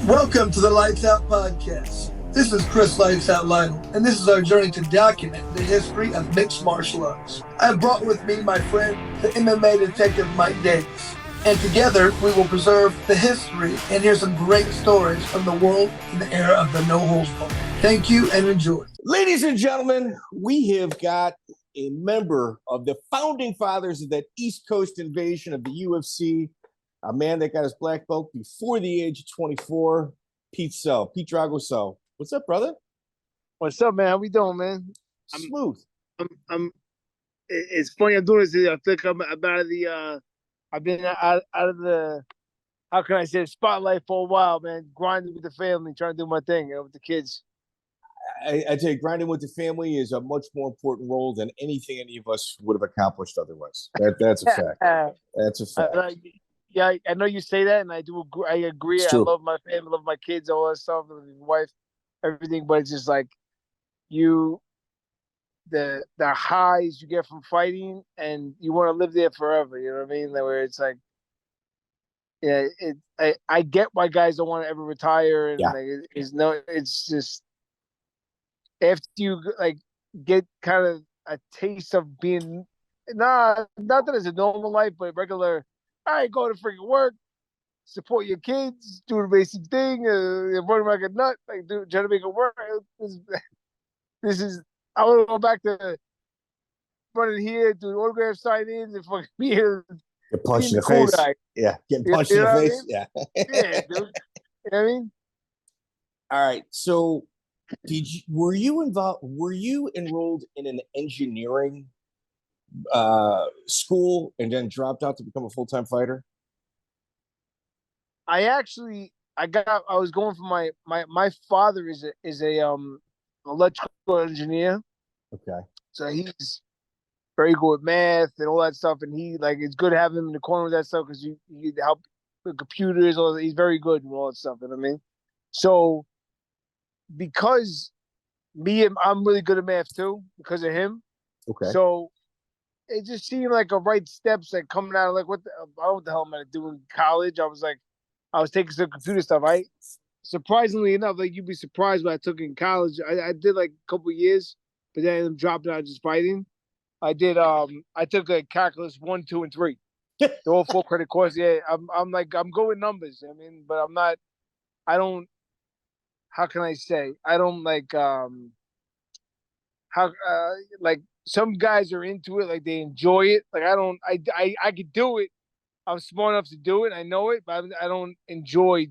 Welcome to the Lights Out Podcast. This is Chris Lights Out Lytle, and this is our journey to document the history of mixed martial arts. I have brought with me my friend, the MMA detective Mike Davis, and together we will preserve the history and hear some great stories from the world in the era of the no-holds-barred. Thank you and enjoy. Ladies and gentlemen, we have got a member of the founding fathers of that East Coast invasion of the UFC, a man that got his black belt before the age of 24, Pete Drago. What's up, brother? What's up, man? How we doing, man? Smooth. It's funny I'm doing this. I think I'm out of the. I've been out of the. How can I say spotlight for a while, man? Grinding with the family, trying to do my thing, with the kids. I tell you, grinding with the family is a much more important role than anything any of us would have accomplished otherwise. That's a fact. That's a fact. Yeah, I know you say that, and I do. I agree. I love my family, love my kids, all that stuff, my wife, everything. But it's just like the highs you get from fighting, and you want to live there forever. You know what I mean? Where it's like, yeah, I get why guys don't want to ever retire, and it's just after you like get kind of a taste of being not that it's a normal life, but regular. All right, go to freaking work, support your kids, do the basic thing, run like a nut, like try to make it work. This is I want to go back to running here, do autograph sign-ins, and fucking be here. Get punched in the face. Guy. Yeah, getting punched in the face. I mean? Yeah, yeah, dude. You know what I mean? All right, so were you enrolled in an engineering school and then dropped out to become a full-time fighter? I was going for my father is a electrical engineer. Okay. So he's very good with math and all that stuff, and it's good to have him in the corner with that stuff because you help with computers. He's very good with all that stuff. You know what I mean? So because I'm really good at math too because of him. Okay. So it just seemed like a right steps like coming out of I don't know what the hell am I doing in college. I was taking some computer stuff. Surprisingly enough, you'd be surprised what I took in college. I did a couple of years, but then I ended up dropping out just fighting. I took calculus 1, 2, and 3. They're all full credit courses. Yeah, I'm good with numbers. I mean, but I don't how can I say? I don't some guys are into it, they enjoy it. I could do it. I'm smart enough to do it. I know it, but I don't enjoy.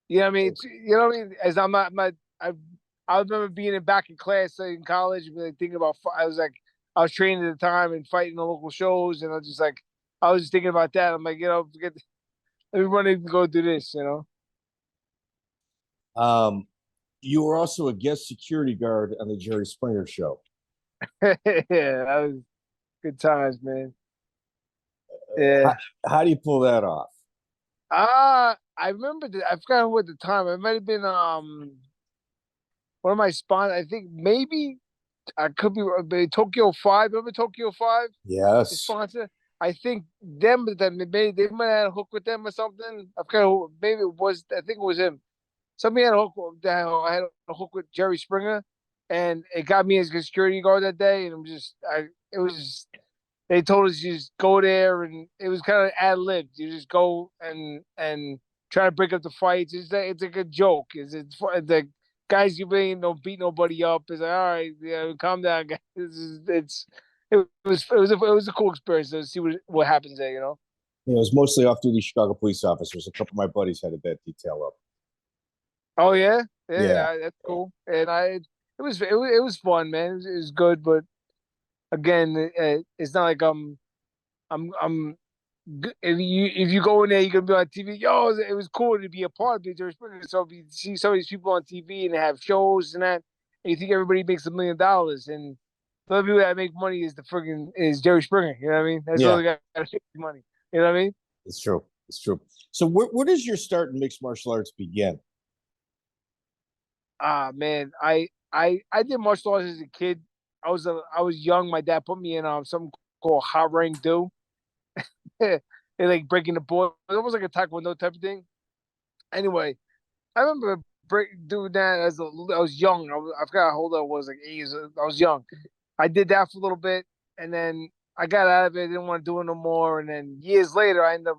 You know what I mean? You know what I mean? As I remember being back in class in college, thinking about. I was training at the time and fighting the local shows, and I was just thinking about that. I'm like, forget. Let me run and go do this. You were also a guest security guard on the Jerry Springer show. Yeah, that was good times, man. Yeah. How do you pull that off? I remember I forgot who at the time. It might have been one of my sponsors. I think maybe I could be Tokyo 5. Remember Tokyo 5? Yes. The sponsor. I think them that maybe they might have had a hook with them or something. I forgot who. Maybe it was. I think it was him. Somebody had a hook. I had a hook with Jerry Springer, and it got me as a security guard that day. And they told us you just go there, and it was kind of ad-libbed. You just go and try to break up the fights. It's like a joke. The guys you don't beat nobody up. It's like, all right, calm down, guys. It was a cool experience to see what happens there. It was mostly off-duty Chicago police officers. A couple of my buddies headed that detail up. Oh yeah, that's cool. And it was fun, man. It was good, but again, it's not like if you go in there, you're gonna be on TV. Yo, it was cool to be a part of Jerry Springer. So if you see some of these people on TV and they have shows and that, and you think everybody makes $1 million, and the other people that make money is Jerry Springer. You know what I mean? That's all they got to make money. You know what I mean? It's true. So where does your start in mixed martial arts begin? Man, I did martial arts as a kid. I was young. My dad put me in something called hot ring do. They breaking the board. It was like a taekwondo type of thing. Anyway, I remember doing that I was young. I forgot how old I was, like 8 years. I was young. I did that for a little bit, and then I got out of it. I didn't want to do it no more. And then years later, I ended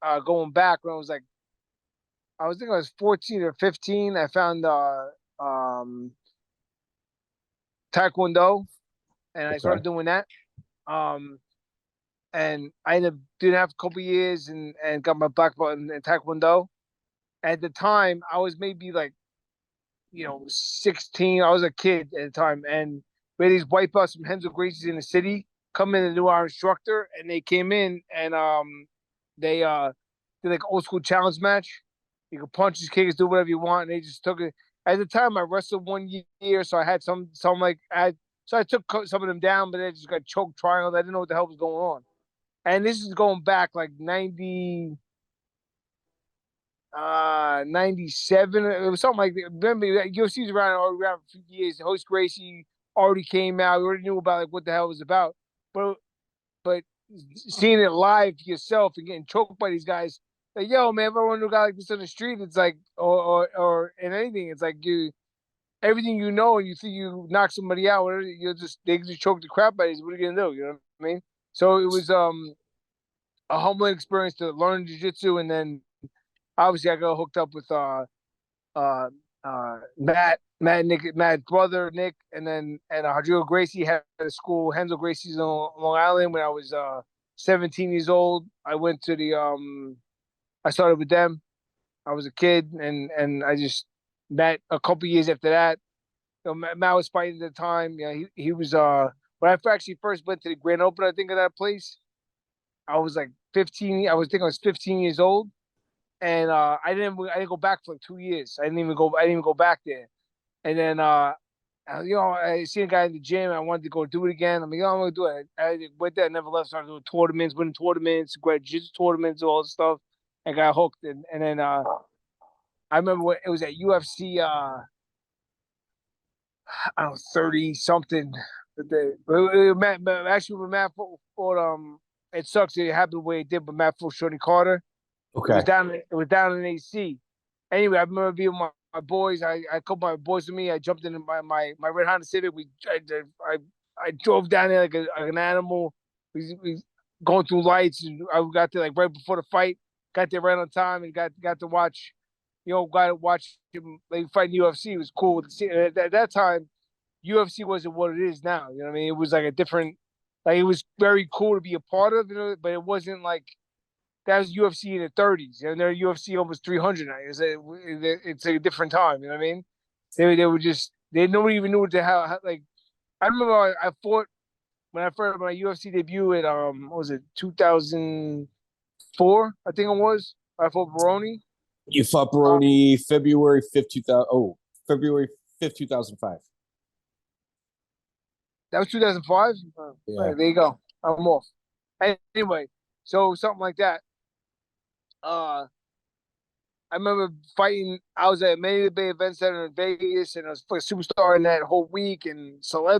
up going back when I was thinking I was 14 or 15. I found um, Taekwondo, and I started doing that. Um, and I ended up doing that for a couple of years and got my black belt in Taekwondo. At the time, I was maybe like, 16. I was a kid at the time, and we had these white belts from Renzo Gracie's in the city come in and do our instructor, and they came in and they did like old school challenge match. You could punch, kick, do whatever you want, and they just took it. At the time, I wrestled 1 year, so I had some like so I took some of them down, but they just got choked triangles. I didn't know what the hell was going on. And this is going back like 97. It was something like that. Remember, UFC's around for a few years. Host Gracie already came out. We already knew about like what the hell it was about. But seeing it live yourself and getting choked by these guys, like, yo, man, if I want a guy like this on the street, it's like, or in anything, it's like everything you know, and you think you knock somebody out, whatever, they just choke the crap out of you. What are you gonna do? You know what I mean? So it was a humbling experience to learn jiu-jitsu, and then obviously I got hooked up with Matt's brother Nick, and Rodrigo Gracie had a school, Renzo Gracie's on Long Island. When I was 17 years old, I went to I started with them. I was a kid, and I just met a couple years after that. Matt was fighting at the time. He was when I actually first went to the grand opening, I think, of that place, I was like 15. I was 15 years old, and I didn't go back for like 2 years. I didn't even go back there. And then I seen a guy in the gym. I wanted to go do it again. I'm like, I'm gonna do it. I went there, never left. Started doing tournaments, winning tournaments, great jiu-jitsu tournaments, all this stuff, and got hooked. And then I remember when it was at UFC. I don't know, 30 something. Actually, when Matt fought, it sucks that it happened the way it did, but Matt fought Shorty Carter. Okay. It was down in AC. Anyway, I remember being with my boys. I couple my boys with me. I jumped in my red Honda Civic. I drove down there like an animal. We going through lights, and I got there like right before the fight. Got there right on time and got to watch. Got to watch him like fight in UFC. It was cool to see. At that time, UFC wasn't what it is now. You know what I mean? It was like a different. Like, it was very cool to be a part of, but it wasn't like. That was UFC in the 30s, and they're UFC almost 300 now. It's a different time, you know what I mean? They were just nobody even knew what the hell. Like, I remember I fought when I first my UFC debut at what was it, 2004? I think it was. I fought Baroni. You fought Baroni February 5th, 2000. Oh, February 5th, 2005. That was 2005. Yeah. Right, there you go. I'm off. Anyway, so something like that. I remember fighting. I was at Manny Bay Event Center in Vegas, and I was a superstar in that whole week. And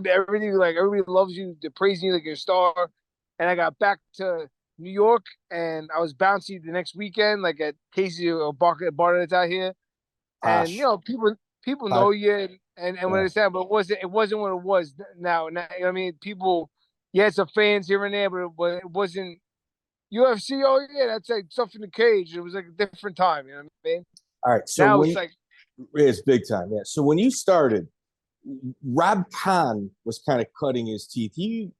everything, like, everybody loves you, they're praising you like you're a star. And I got back to New York, and I was bouncy the next weekend, like at Casey or bar that's out here. Posh. And people know you, and when it's that, but it wasn't what it was now. I mean, people, some fans here and there, but it wasn't. UFC, oh yeah, that's like stuff in the cage. It was like a different time, you know what I mean? All right, so now it's big time, yeah. So when you started, Rob Kahn was kind of cutting his teeth. He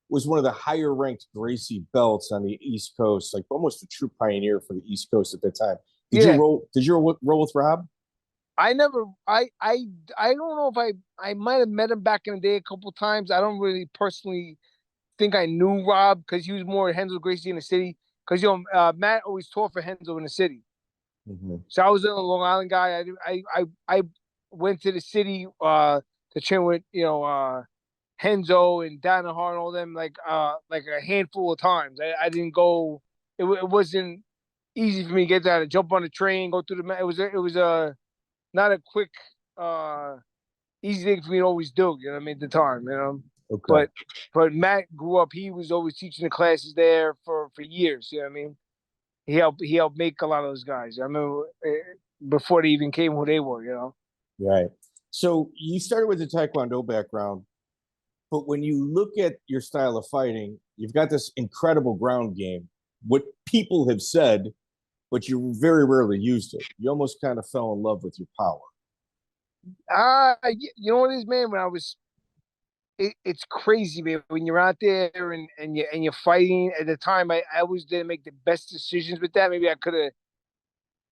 was one of the higher ranked Gracie belts on the East Coast, like almost a true pioneer for the East Coast at that time. Did you roll with Rob? I never. I don't know if I might have met him back in the day a couple times. I don't really personally think I knew Rob because he was more Renzo Gracie in the city. Because Matt always taught for Renzo in the city. Mm-hmm. So I was a Long Island guy. I went to the city to train with Renzo and Danaher and all them like a handful of times. I didn't go. It wasn't easy for me to get there. To jump on the train, go through the. It was not a quick easy thing for me to always do. You know what I mean? At the time, Okay. But Matt grew up. He was always teaching the classes there for years. You know what I mean? He helped make a lot of those guys. I remember before they even came who they were, you know. Right. So you started with the Taekwondo background, but when you look at your style of fighting, you've got this incredible ground game. What people have said, but you very rarely used it. You almost kind of fell in love with your power. You know what it is, man? When I was, it's crazy, man. When you're out there and you're fighting at the time, I always didn't make the best decisions with that. Maybe I could have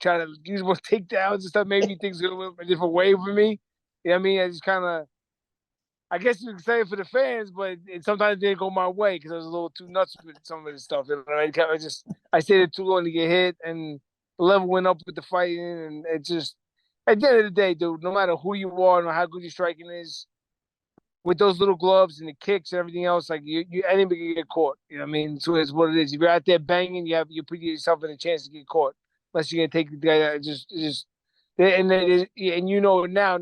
tried to use more takedowns and stuff. Maybe things could have went a different way for me. You know what I mean? I just kind of, I guess you could say it for the fans, but sometimes it didn't go my way because I was a little too nuts with some of this stuff. You know, I stayed there too long to get hit, and the level went up with the fighting, and it just, at the end of the day, dude, no matter who you are and how good your striking is, with those little gloves and the kicks and everything else, like you anybody can get caught. You know what I mean? So it's what it is. If you're out there banging, you put yourself in a chance to get caught, unless you're gonna take the guy that and you know now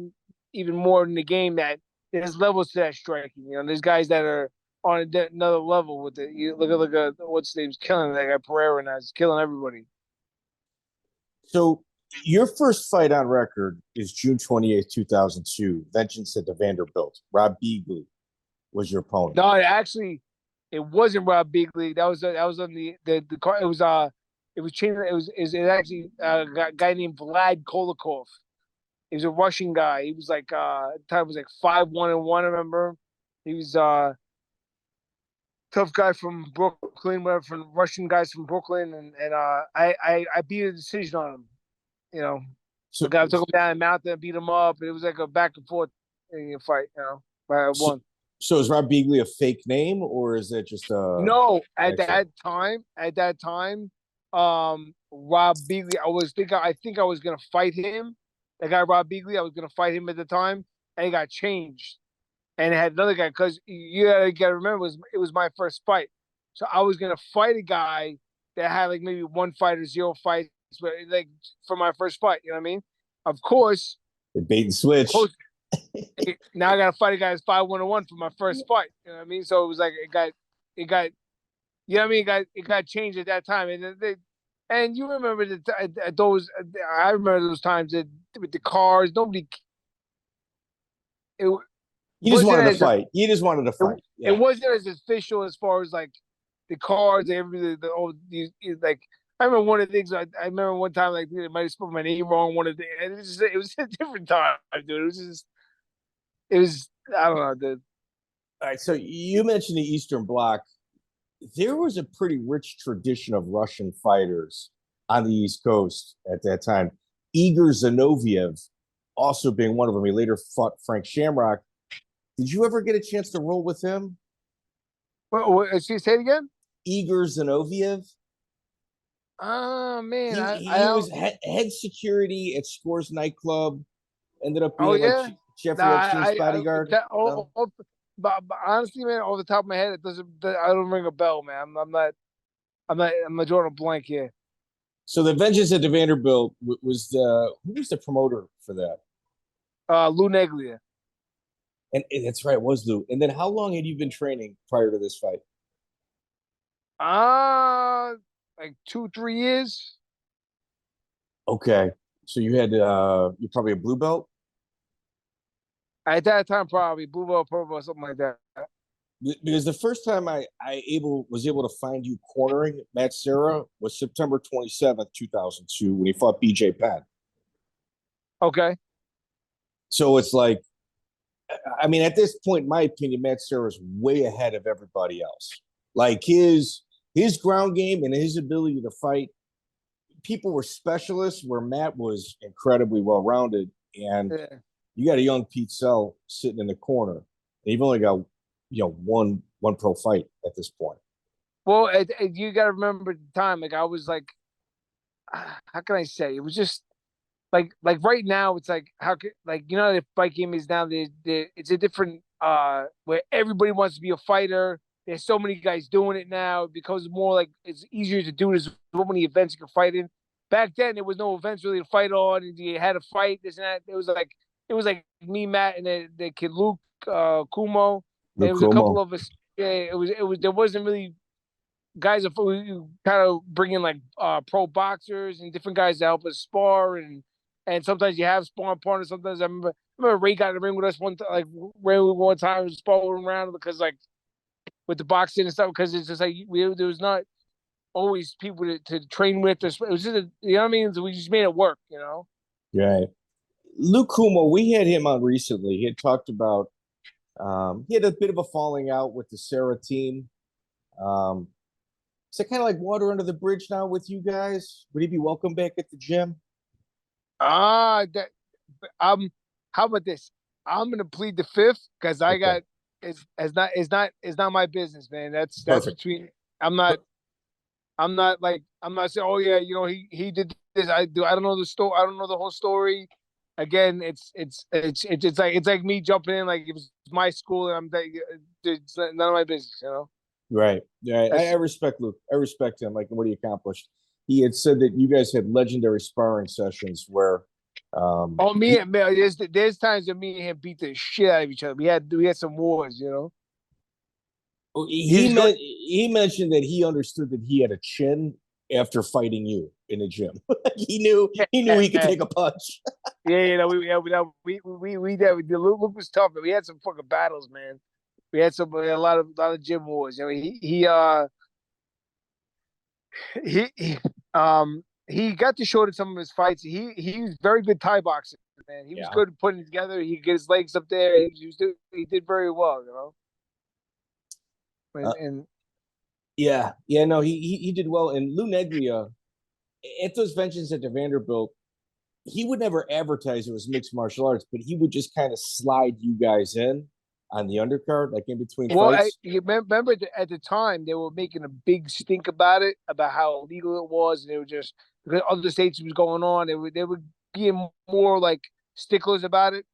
even more in the game that there's levels to that striking. You know, there's guys that are on another level with it. You look at what's his name's killing that guy Pereira now. He's killing everybody. So your first fight on record is June 28th, 2002. Vengeance at the Vanderbilt. Rob Biegley was your opponent. No, actually, it wasn't Rob Biegley. That was on the car. It was actually a guy named Vlad Kolikov. He was a Russian guy. He was like at the time was like 5-1-1. I remember. He was tough guy from Brooklyn, whatever, from Russian guys from Brooklyn, and I beat a decision on him. You know, so the guy took him down the mountain and beat him up. It was like a back and forth fight. You know, but I won. So is Rob Biegley a fake name, or is it just a? No, at that time, Rob Biegley. I think I was gonna fight him. That guy Rob Biegley. I was gonna fight him at the time, and it got changed. And it had another guy because you gotta remember it was my first fight, so I was gonna fight a guy that had like maybe 1 fight or 0 fights, but like for my first fight, you know what I mean? Of course, the bait and switch. Now I gotta fight a guy that's 5-1-1 for my first fight. You know what I mean? So it was like it got, you know what I mean? It got changed at that time, and you remember those. I remember those times that with the cars, nobody. You just wanted to fight. You just wanted to fight. It wasn't as official as far as like the cards, everything. Like I remember one of the things. I remember one time like they might have spelled my name wrong. One of the, and it was a different time, dude. It was I don't know, dude. All right, so you mentioned the Eastern Bloc. There was a pretty rich tradition of Russian fighters on the East Coast at that time. Igor Zinoviev also being one of them. He later fought Frank Shamrock. Did you ever get a chance to roll with him? What say it again? Igor Zinoviev. Oh man, he was head security at Scores nightclub. Ended up being like Jeffrey Epstein's bodyguard. But honestly, man, off the top of my head, I don't ring a bell, man. I'm not drawing a blank here. So the Vengeance at the Vanderbilt who was the promoter for that? Lou Neglia. And that's right, it was Lou. And then how long had you been training prior to this fight? Like 2-3 years. Okay. So you had you probably a blue belt? At that time, probably blue belt, purple belt, something like that. Because the first time I was able to find you cornering Matt Serra was September 27th, 2002, when he fought BJ Penn. Okay. So it's like, I mean, at this point, in my opinion, Matt Serra is way ahead of everybody else. Like his ground game and his ability to fight, people were specialists where Matt was incredibly well-rounded. And you got a young Pete Sell sitting in the corner. And you've only got, one pro fight at this point. Well, you got to remember the time. Like I was like, how can I say? It was just like right now. It's like the fight game is now. It's a different where everybody wants to be a fighter. There's so many guys doing it now because more like it's easier to do. There's so many events you can fight in. Back then, there was no events really to fight on, and you had to fight this and that. It was like me, Matt, and the kid Luke, Cummo. There was a couple of us. Yeah, it was. There wasn't really guys that kind of bring in like pro boxers and different guys to help us spar, and And sometimes you have sparring partners. Sometimes I remember Ray got in the ring with us one time, like Ray one time was sparring around because like with the boxing and stuff, because it's just like there was not always people to train with. It was just you know what I mean. So we just made it work, you know. Right. Luke Cummo, we had him on recently. He had talked about he had a bit of a falling out with the Serra team. Is it kind of like water under the bridge now with you guys? Would he be welcome back at the gym? That how about this? I'm gonna plead the fifth because I got it's not my business, man. That's Perfect. between I'm not saying, oh yeah, you know, he did this. I don't know the story. I don't know the whole story. Again, it's like me jumping in like it was my school and it's none of my business, you know. Right. Yeah. I respect Luke. I respect him. Like what he accomplished. He had said that you guys had legendary sparring sessions where me and Mel, there's times that me and him beat the shit out of each other. We had some wars, you know. He mentioned that he understood that he had a chin after fighting you in the gym. he knew he could take a punch. Yeah, we did. Luke was tough, but we had some fucking battles, man. We had a lot of gym wars. You know, he got to show in some of his fights. He was very good Thai boxer, man. He was good at putting it together. He could get his legs up there. He did very well, you know. No, he did well. And Lou Neglia, at those vengeance at the Vanderbilt, he would never advertise it was mixed martial arts, but he would just kind of slide you guys in on the undercard, like in between fights. You remember at the time they were making a big stink about it, about how illegal it was, and they were just because other states was going on. They were being more like sticklers about it.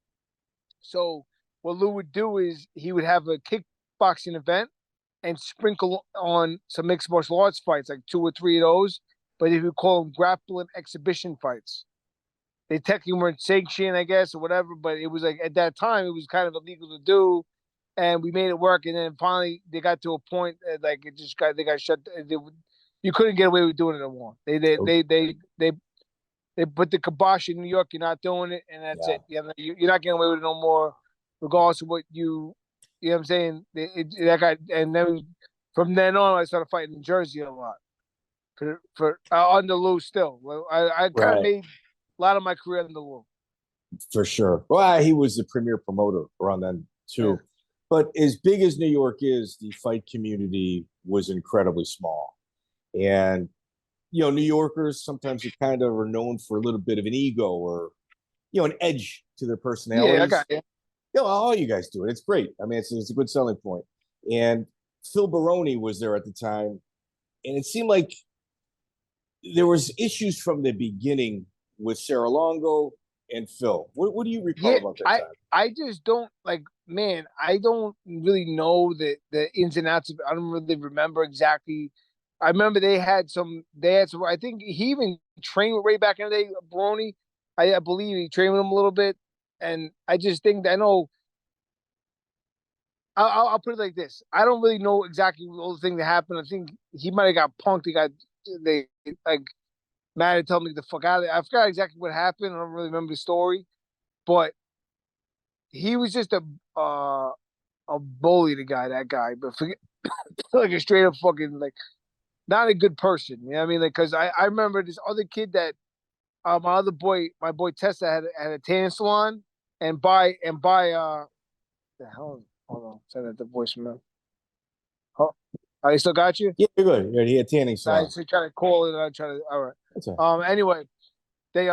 So what Lou would do is he would have a kickboxing event and sprinkle on some mixed martial arts fights, like 2 or 3 of those, but he would call them grappling exhibition fights. They technically weren't sanctioned, I guess, or whatever, but it was like at that time it was kind of illegal to do, and we made it work. And then finally they got to a point like they got shut. You couldn't get away with doing it no more. They put the kibosh in New York. You're not doing it, and that's it. You're not getting away with it no more, regardless of what you. You know what I'm saying? And then from then on, I started fighting in Jersey a lot for under Lou still. I kind of made a lot of my career under Lou. For sure. Well, he was the premier promoter around then too. Yeah. But as big as New York is, the fight community was incredibly small. And, you know, New Yorkers sometimes kind of are known for a little bit of an ego or, you know, an edge to their personalities. Yeah, I got it. You know, all you guys do it. It's great. I mean, it's a good selling point. And Phil Baroni was there at the time, and it seemed like there was issues from the beginning with Serra Longo and Phil. What do you recall about that time? I just don't man, I don't really know the ins and outs of it. I don't really remember exactly. I remember they had some. I think he even trained with Ray back in the day, Baroni. I believe he trained with him a little bit. And I just think that I know. I'll put it like this: I don't really know exactly all the thing that happened. I think he might have got punked. Matt had told me the fuck out of it. I forgot exactly what happened. I don't really remember the story, but he was just a bully. That guy, but forget like a straight up fucking not a good person. You know what I mean? Because I remember this other kid that my boy Tessa had a tanning salon. And by the hell, hold on, send it to voicemail. Oh, I still got you? Yeah, you're good. Yeah, he had tanning salon. I was trying to call it. I try to. All right. That's all right. Anyway, they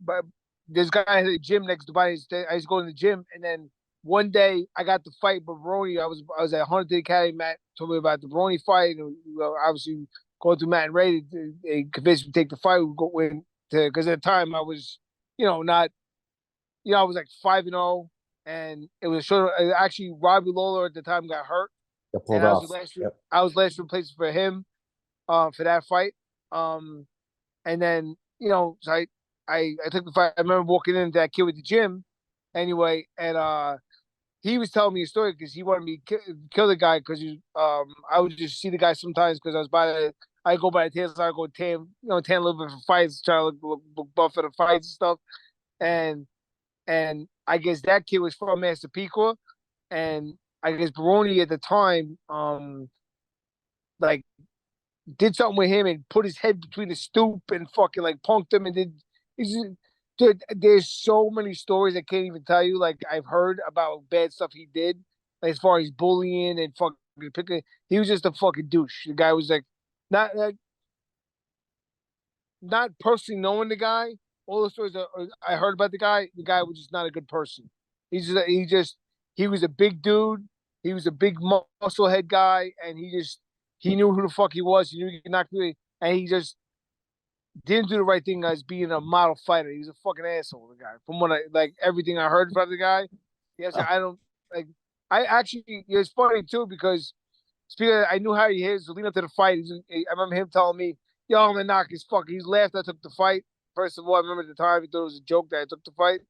but this guy had a gym next to mine. I used to go to the gym, and then one day I got to fight Baroni. I was at Hunter Academy. Matt told me about the Baroni fight, and obviously going through Matt and Ray, they convinced me to take the fight. We go win. Because at the time I was, not, I was like 5-0, and it was actually Robbie Lawler at the time got hurt. Got pulled off. I was last replacement for him, for that fight. And then so I took the fight. I remember walking into that kid with the gym, anyway, and he was telling me a story because he wanted me to kill the guy because I would just see the guy sometimes because I was by I go by the Thales. I go tan a little bit for fights, try to look buff for the fights and stuff. And I guess that kid was from Massapequa, and I guess Baroni at the time, like did something with him and put his head between the stoop and fucking like punked him and did. Dude, there's so many stories I can't even tell you. Like I've heard about bad stuff he did, like, as far as bullying and fucking picking. He was just a fucking douche. The guy was like, not like, not personally knowing the guy. All the stories I heard about the guy was just not a good person. He was a big dude. He was a big muscle head guy, and he knew who the fuck he was. He knew he could knock me, and he just didn't do the right thing as being a model fighter. He was a fucking asshole, the guy. From what everything I heard about the guy, yes, I don't like. I actually, it's funny too because speaking of, I knew how he is leading up to the fight. I remember him telling me, "Yo, I'm gonna knock his fucking." He's laughed. I took the fight. First of all, I remember at the time he thought it was a joke that I took the fight.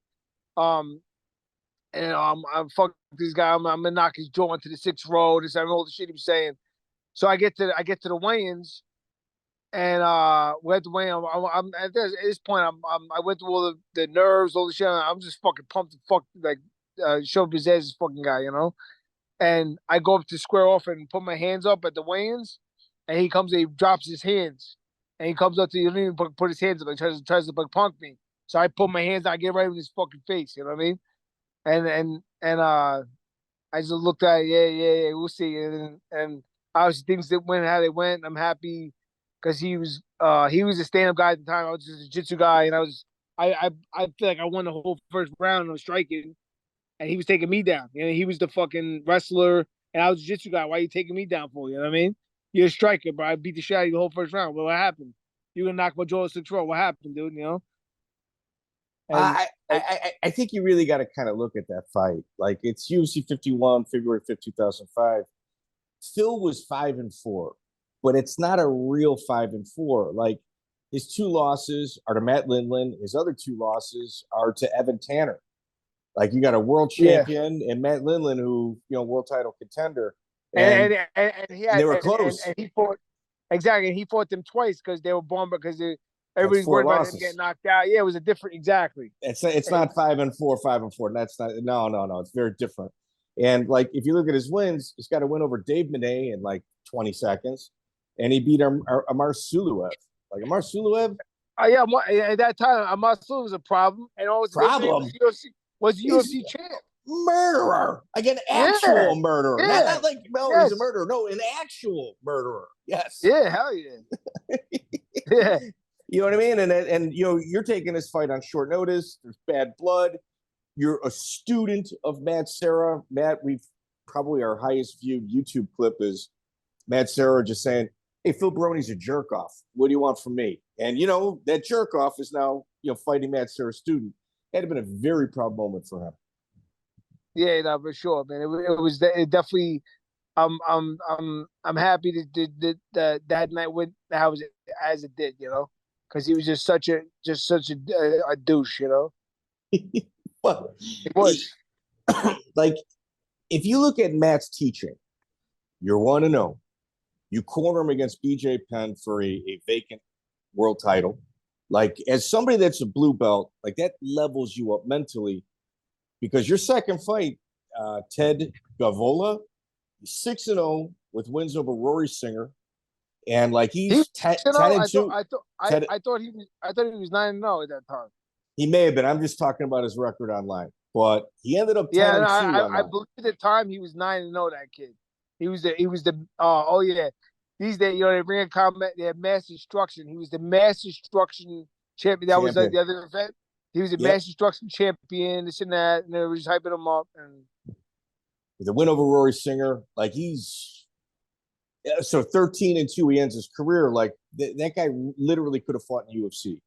And I'm fuck this guy. I'm gonna knock his jaw into the 6th row. This and all the shit he was saying. So I get to the weigh-ins, and we're at the weigh-in. I'm at this point. I went through all the nerves, all the shit. I'm just fucking pumped. Fuck like show his ass, this fucking guy, you know. And I go up to square off and put my hands up at the weigh-ins, and he comes and he drops his hands, and he comes up to you and even put his hands up and tries to punk me. So I put my hands down, I get right in his fucking face. You know what I mean? And I just looked at it, yeah, we'll see. And obviously things that went how they went. I'm happy because he was a stand-up guy at the time. I was just a jiu-jitsu guy, and I feel like I won the whole first round of striking, and he was taking me down. You know, he was the fucking wrestler, and I was a jiu-jitsu guy. Why are you taking me down for? You know what I mean? You're a striker, but I beat the shit out of you the whole first round. Well, what happened? You gonna knock my jaw 6th row? What happened, dude? You know? And I think you really got to kind of look at that fight. Like it's UFC 51, February 5th, 2005. Phil was 5-4, but it's not a real 5-4. Like his 2 losses are to Matt Lindland. His other 2 losses are to Evan Tanner. Like you got a world champion and Matt Lindland, who world title contender, and they were close. And he fought exactly. And he fought them twice because they were born because everybody's worried about him getting knocked out. Yeah, it was a different exactly. It's not 5-4, 5-4. That's not no. It's very different. And like if you look at his wins, he's got a win over Dave Monet in like 20 seconds, and he beat Amar Suluev. Like Amar Suluev. Yeah, at that time Amar Suluev was a problem, and all problem was UFC champ. Murderer, like an actual murderer, not like he's a murderer. No, an actual murderer. Yes. Yeah, hell yeah. Yeah. You know what I mean? And you're taking this fight on short notice. There's bad blood. You're a student of Matt Serra. Matt, we've probably our highest viewed YouTube clip is Matt Serra just saying, "Hey, Phil Baroni's a jerk off. What do you want from me?" And that jerk off is now fighting Matt Serra's student. It'd have been a very proud moment for him. Yeah, no, for sure, man. It definitely. I'm happy that night went how as it did, because he was just such a douche, Well, it was like if you look at Matt's teaching, you're 1-0. You corner him against BJ Penn for a vacant world title. Like as somebody that's a blue belt, like that levels you up mentally because your second fight, Ted Govola, 6-0 with wins over Rory Singer, and like he's 10-2. I thought he was 9-0 at that time. He may have been. I'm just talking about his record online, but he ended up 10-2. I believe at the time he was 9-0. That kid, he was the these days they bring a comment. They have mass destruction. He was the mass destruction champion. That was the other event. He was the mass destruction champion. This and that, and they were just hyping him up and. The win over Rory Singer, like he's so 13-2. He ends his career. Like that guy literally could have fought in UFC,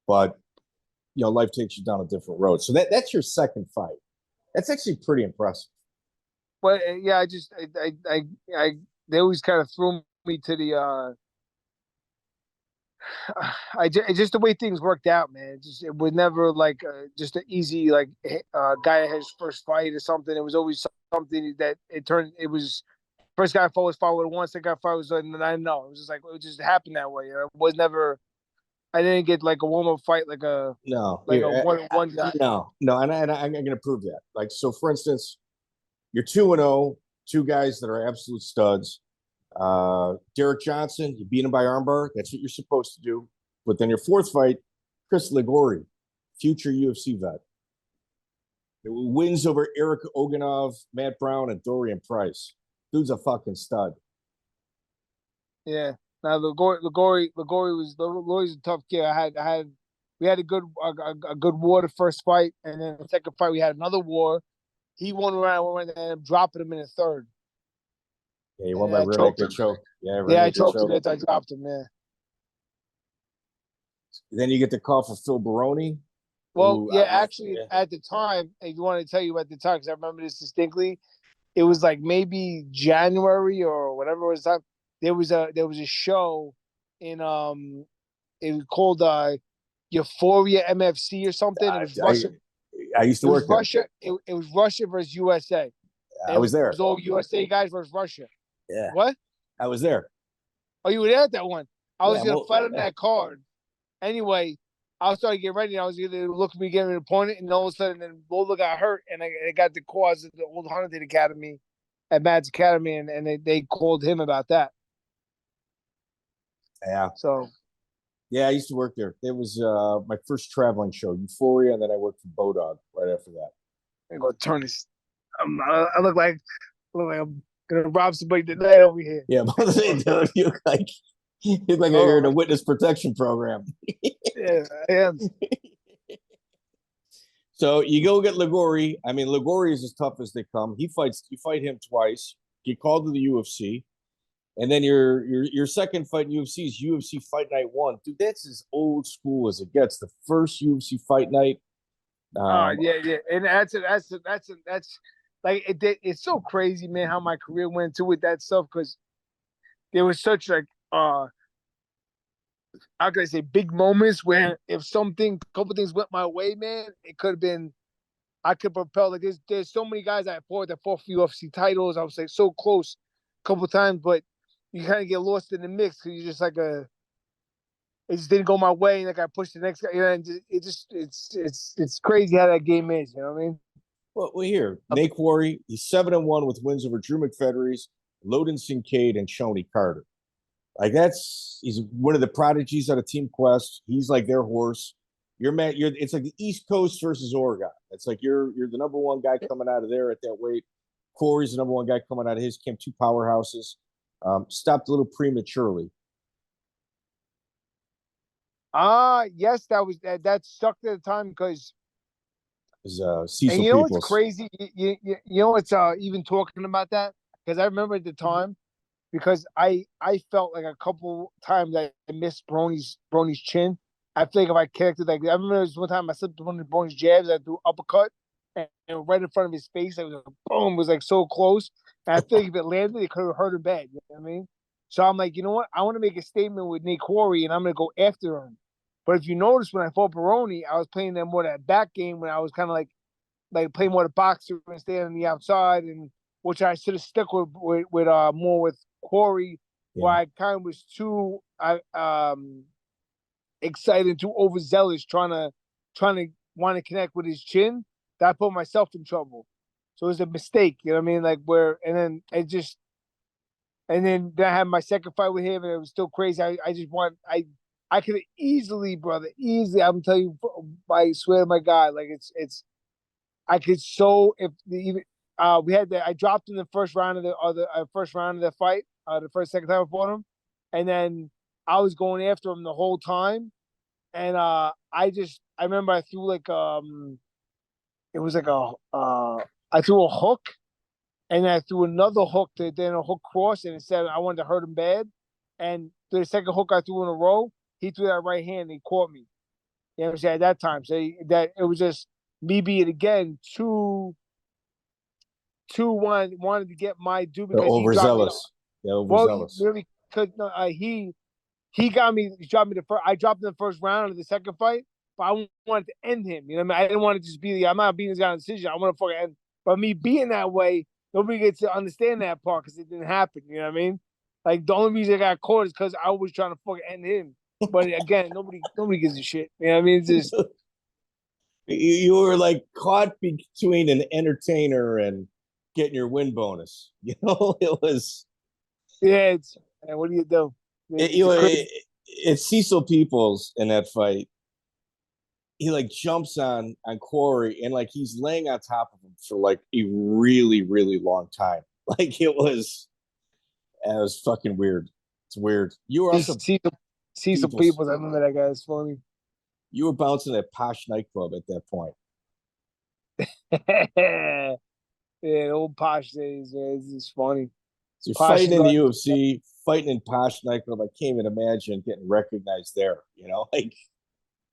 but life takes you down a different road. So that's your second fight. That's actually pretty impressive. But yeah, they always kind of threw me to the. Just the way things worked out, man. It was never like just an easy guy had his first fight or something. It was always something that it turned. It was First guy I fought was 5'1", second guy I fought was like 9-0. It was just like it just happened that way. It was never. I didn't get like a warm up fight like a one guy. No, and I'm gonna prove that. Like, so for instance, you're 2-0, two guys that are absolute studs. Derek Johnson, you beat him by armbar. That's what you're supposed to do. But then your fourth fight, Chris Liguori, future UFC vet, it wins over Eric Oganov, Matt Brown, and Dorian Price. Dude's a fucking stud. Yeah. Now Liguori's a tough kid. We had a good war the first fight, and then the second fight we had another war. He won around and ended up dropping him in the third. Yeah, he won by rear naked choke. I choked him. I dropped him. Yeah. Then you get the call for Phil Baroni. Well, at the time, I want to tell you at the time because I remember this distinctly. It was like maybe January or whatever it was time. There was a show in it was called Euphoria MFC or something. It was Russia. I used to work there. Russia. It was Russia versus USA. I was there. It was all USA guys versus Russia. Yeah. What? I was there. Oh, you were there at that one. I was gonna fight on that card. Anyway, I was starting to get ready. And I was gonna look at me getting an opponent, and all of a sudden, then Lola got hurt, and I got the cause of the old Huntington Academy at Matt's Academy, and they called him about that. Yeah. So. Yeah, I used to work there. It was my first traveling show, Euphoria, and then I worked for Bodog right after that. I'm gonna turn this. I look like I'm gonna rob somebody tonight over here. Yeah, but dude, you look like you're in a witness protection program. Yeah, I am. So you go get Liguori. I mean, Liguori is as tough as they come. You fight him twice. Get called to the UFC. And then your second fight in UFC is UFC Fight Night 1. Dude, that's as old school as it gets. The first UFC Fight Night. Yeah, and that's like it's so crazy, man. How my career went to with that stuff because there was such like how can I say big moments where if a couple things went my way, man, it could have been. I could propel. Like there's so many guys I fought that fought for UFC titles. I was like so close a couple times, but you kind of get lost in the mix because you're just like it just didn't go my way, and like I pushed the next guy. You know, and it's crazy how that game is. You know what I mean? Well, here, Nate Quarry, he's 7-1 with wins over Drew McFedries, Loden Kincaid, and Shoney Carter. Like he's one of the prodigies out of Team Quest. He's like their horse. It's like the East Coast versus Oregon. It's like you're the number one guy coming out of there at that weight. Corey's the number one guy coming out of his camp. Two powerhouses. Stopped a little prematurely. Yes, that sucked at the time because. Cecil and you know Peoples. what's crazy? You know what's even talking about that because I remember at the time because I felt like a couple times I missed Baroni's chin. I feel like if I connected, like I remember there was one time I slipped one of Baroni's jabs, I threw uppercut, and right in front of his face, it was like, boom, it was like so close. And I feel like if it landed, it could have hurt him bad. You know what I mean? So I'm like, you know what? I want to make a statement with Nate Quarry, and I'm gonna go after him. But if you notice, when I fought Baroni, I was playing that more that back game when I was kind of like playing more the boxer and staying on the outside, and which I should have stuck with more with Quarry, where I kind of was too excited, too overzealous, trying to want to connect with his chin. That I put myself in trouble. So it was a mistake, you know what I mean? Like and then I had my second fight with him, and it was still crazy. I could have easily, brother, I'm telling you, I swear to my God, like I could we had that. I dropped in the first round of the fight, the second time I fought him, and then I was going after him the whole time, and I remember I threw like it was like I threw a hook, and I threw another hook then a hook cross, and it said I wanted to hurt him bad, and the second hook I threw in a row, he threw that right hand and he caught me. You know what I'm saying? At that time, so that it was just me being again too wanted to get my due because overzealous. Overzealous. Well, really, because he got me. He dropped me I dropped in the first round of the second fight, but I wanted to end him. You know what I mean? I didn't want to just be I'm not beating this guy on decision. I want to fucking end. But me being that way, nobody gets to understand that part because it didn't happen. You know what I mean? Like the only reason I got caught is because I was trying to fucking end him. But again, nobody gives a shit. You know what I mean? It's just you were like caught between an entertainer and getting your win bonus. You know, it was. Yeah, it's what do you do? It's Cecil Peoples in that fight. He like jumps on Quarry and like he's laying on top of him for like a really, really long time. Like it was fucking weird. It's weird. You were also Cecil Peoples. I remember that guy. It's funny. You were bouncing at Posh nightclub at that point. Yeah, old Posh days, man. It's just funny. So you're fighting in the UFC, fighting in Posh nightclub. I can't even imagine getting recognized there. You know, like.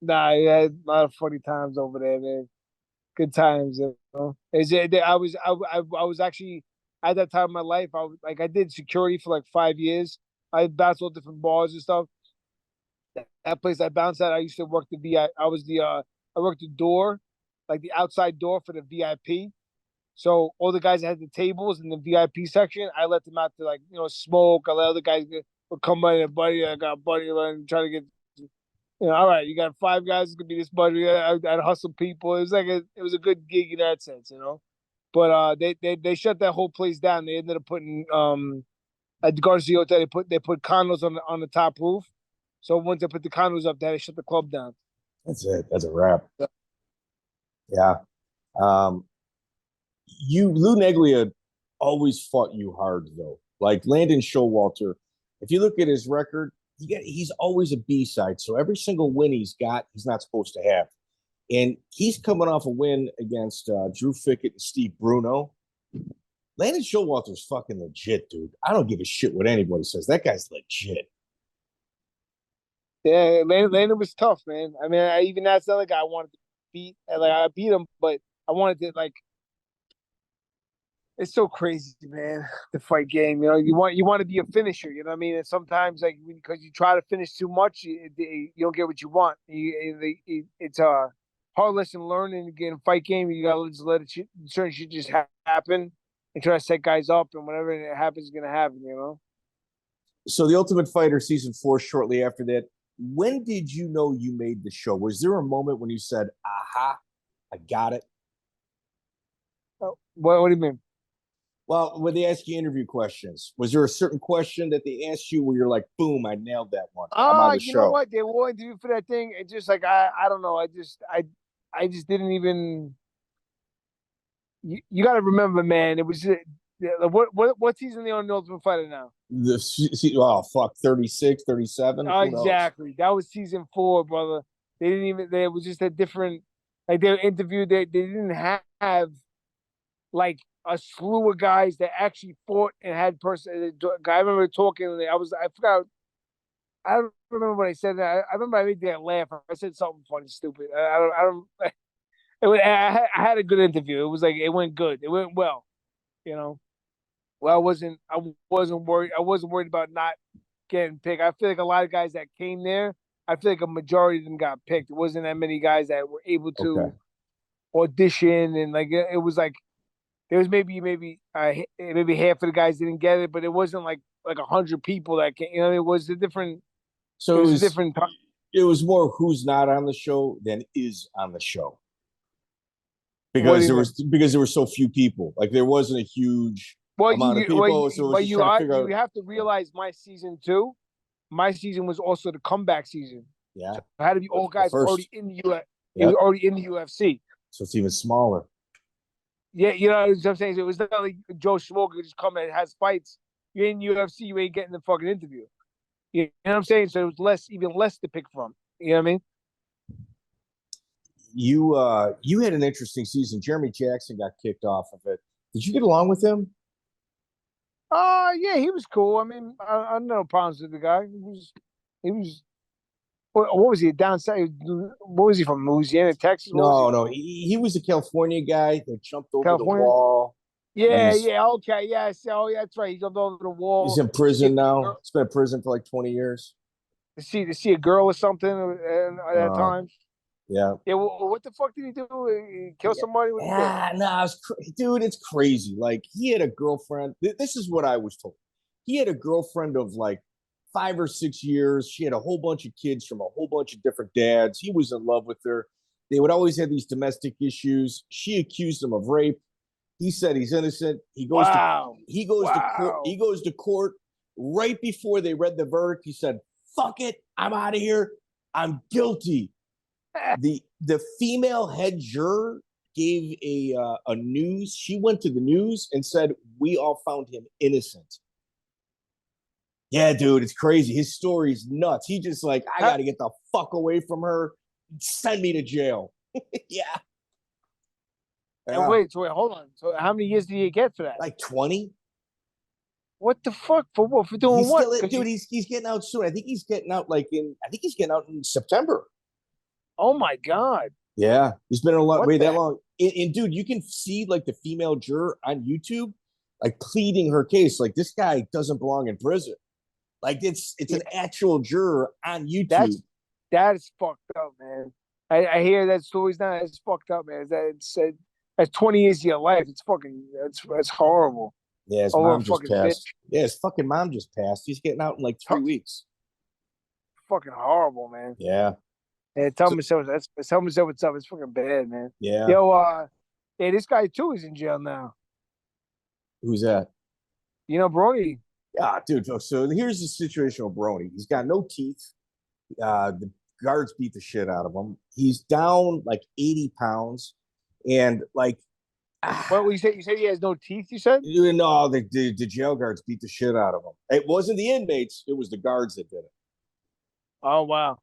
Nah, yeah, a lot of funny times over there, man. Good times, you know. I was actually at that time in my life. I did security for like 5 years. I bounced all different bars and stuff. That place I bounced at, I used to work the VIP. I worked the door, like the outside door for the VIP. So all the guys that had the tables in the VIP section, I let them out to like smoke. I let other guys would come by and buddy. I got a buddy and try to get. All right, you got 5 guys. It's gonna be this buddy. I'd hustle people. It was like it was a good gig in that sense, But they shut that whole place down. They ended up putting at the Garcia Hotel. They put condos on the top roof. So once they put the condos up, they shut the club down. That's it. That's a wrap. Yeah. Lou Neglia always fought you hard though. Like Landon Showalter, if you look at his record, he's always a B-side. So every single win he's got, he's not supposed to have. And he's coming off a win against Drew Fickett and Steve Bruno. Landon Showalter's fucking legit, dude. I don't give a shit what anybody says. That guy's legit. Yeah, Landon was tough, man. I mean, even that's the other guy I wanted to beat. Like I beat him, but I wanted to like. It's so crazy, man. The fight game, you want to be a finisher. You know what I mean? And sometimes, like, because you try to finish too much, you don't get what you want. It's a hard lesson learned in a fight game. You gotta just let certain shit just happen and try to set guys up, and whatever it happens is gonna happen. So the Ultimate Fighter season 4, shortly after that. When did you know you made the show? Was there a moment when you said, "Aha, I got it"? What do you mean? Well, when they ask you interview questions, was there a certain question that they asked you where you're like, "Boom, I nailed that one"? I'm on the show. You know what? They will interview for that thing. It's just like I don't know. I just didn't even. You got to remember, man. It was what season are they on the Ultimate Fighter now? 36, 37. Exactly. That was season 4, brother. They didn't even. There was just a different. Like they were interviewed. They didn't have like a slew of guys that actually fought and had person. I remember talking. I forgot. I don't remember what I said. I remember I made that laugh. I said something funny, stupid. I don't. I had a good interview. It was like it went good. It went well. Well, I wasn't worried. I wasn't worried about not getting picked. I feel like a lot of guys that came there, I feel like a majority of them got picked. It wasn't that many guys that were able to audition, and like it was like there was maybe half of the guys didn't get it, but it wasn't like 100 people that came. It was a different. So it was a different. It was more who's not on the show than is on the show. Because there were so few people. Like there wasn't a huge amount of people. You have to realize my season 2, my season was also the comeback season. Yeah. So it had to be all guys already in the UFC. It was already in the UFC. So it's even smaller. Yeah, you know what I'm saying? So it was not like Joe Schmo could just come and has fights. You're in UFC, you ain't getting the fucking interview. You know what I'm saying? So it was even less to pick from. You know what I mean? You had an interesting season. Jeremy Jackson got kicked off of it. Did you get along with him? Yeah, he was cool. I mean, I had no problems with the guy. He was. What was he down south? What was he from? Louisiana, Texas? No. He was a California guy that jumped over the wall. Yeah, okay, yes. Oh, yeah, that's right. He jumped over the wall. He's in prison now. He's been in prison for like 20 years. To see a girl or something at that time. Yeah. Yeah. Well, what the fuck did he do? He kill somebody? What No, dude, it's crazy. Like, he had a girlfriend. This is what I was told. He had a girlfriend of like 5 or 6 years. She had a whole bunch of kids from a whole bunch of different dads. He was in love with her. They would always have these domestic issues. She accused him of rape. He said he's innocent. He goes to court. He goes to court right before they read the verdict. He said, "Fuck it, I'm out of here. I'm guilty." The female head juror gave a news. She went to the news and said, "We all found him innocent." Yeah, dude, it's crazy. His story's nuts. He just like, I got to get the fuck away from her. Send me to jail. Yeah. And wait, hold on. So how many years did he get for that? Like 20. What the fuck? For what? For doing what? Dude, he's getting out soon. I think he's getting out in September. Oh my God. Yeah. He's been in a lot way that long. And dude, you can see like the female juror on YouTube like pleading her case. Like, this guy doesn't belong in prison. Like, it's an actual juror on YouTube. That's fucked up, man. I hear that stories now. It's fucked up, man. That's 20 years of your life. It's fucking that's horrible. Yeah, his mom just passed. Yeah, his fucking mom just passed. He's getting out in like 3 weeks. Fucking horrible, man. Yeah. Yeah, tell me what's up. It's fucking bad, man. Yeah. Yo, this guy too is in jail now. Who's that? Baroni. Yeah, dude. So here's the situation with Baroni. He's got no teeth. The guards beat the shit out of him. He's down like 80 pounds. And like, what you said? You said he has no teeth. You said? No, the jail guards beat the shit out of him. It wasn't the inmates; it was the guards that did it. Oh wow!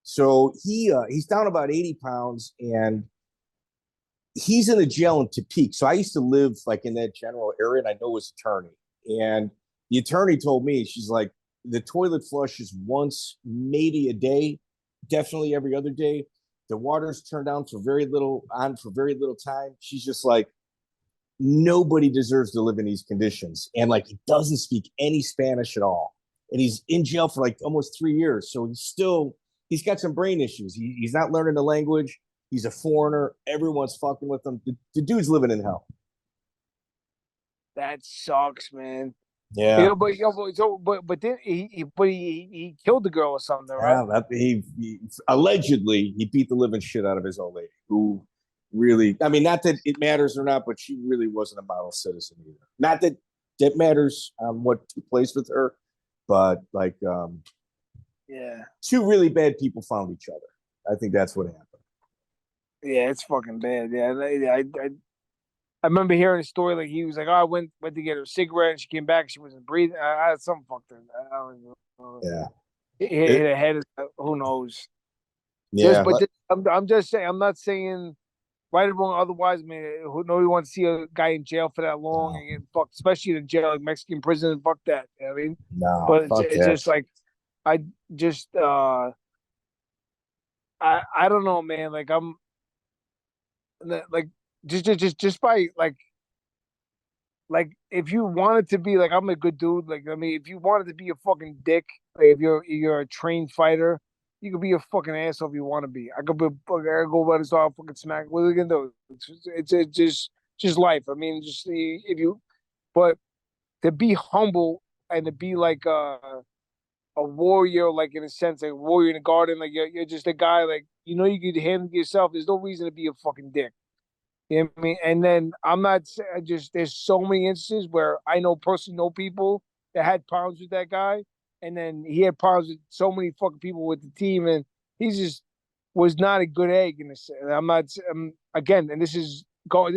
So he's down about 80 pounds, and he's in a jail in Topeka. So I used to live like in that general area, and I know his attorney. And the attorney told me, she's like, the toilet flushes once, maybe a day, definitely every other day. The water's turned on for very little time. She's just like, nobody deserves to live in these conditions. And like, he doesn't speak any Spanish at all. And he's in jail for like almost 3 years. So he's got some brain issues. He's not learning the language. He's a foreigner. Everyone's fucking with him. The dude's living in hell. That sucks, man. Yeah. But then he killed the girl or something, right? Yeah, he allegedly he beat the living shit out of his old lady, who really, I mean, not that it matters or not, but she really wasn't a model citizen either. Not that that matters what took place with her, but like, yeah, two really bad people found each other. I think that's what happened. Yeah, it's fucking bad. Yeah, I remember hearing a story like he was like, "Oh, I went to get her a cigarette and she came back, she wasn't breathing." I had some fucked up. I don't know. Yeah, hit her head. Who knows? Yeah, I'm just saying. I'm not saying right or wrong. Otherwise, I mean, nobody wants to see a guy in jail for that long and get fucked, especially in jail, like Mexican prison. Fuck that. You know what I mean, no, but it's just like I don't know, man. Like I'm like. Just by like if you wanted to be like I'm a good dude, like I mean if you wanted to be a fucking dick, like if you're a trained fighter, you could be a fucking asshole if you want to be. I could go by this all fucking smack. What are you gonna do? It's just life. I mean, just if you, but to be humble and to be like a warrior, like in a sense, like a warrior in the garden, like you're just a guy, like you could handle yourself. There's no reason to be a fucking dick. You know what I mean? And then I'm not there's so many instances where I personally know people that had problems with that guy, and then he had problems with so many fucking people with the team, and he just was not a good egg in this. And I'm not again, and this is I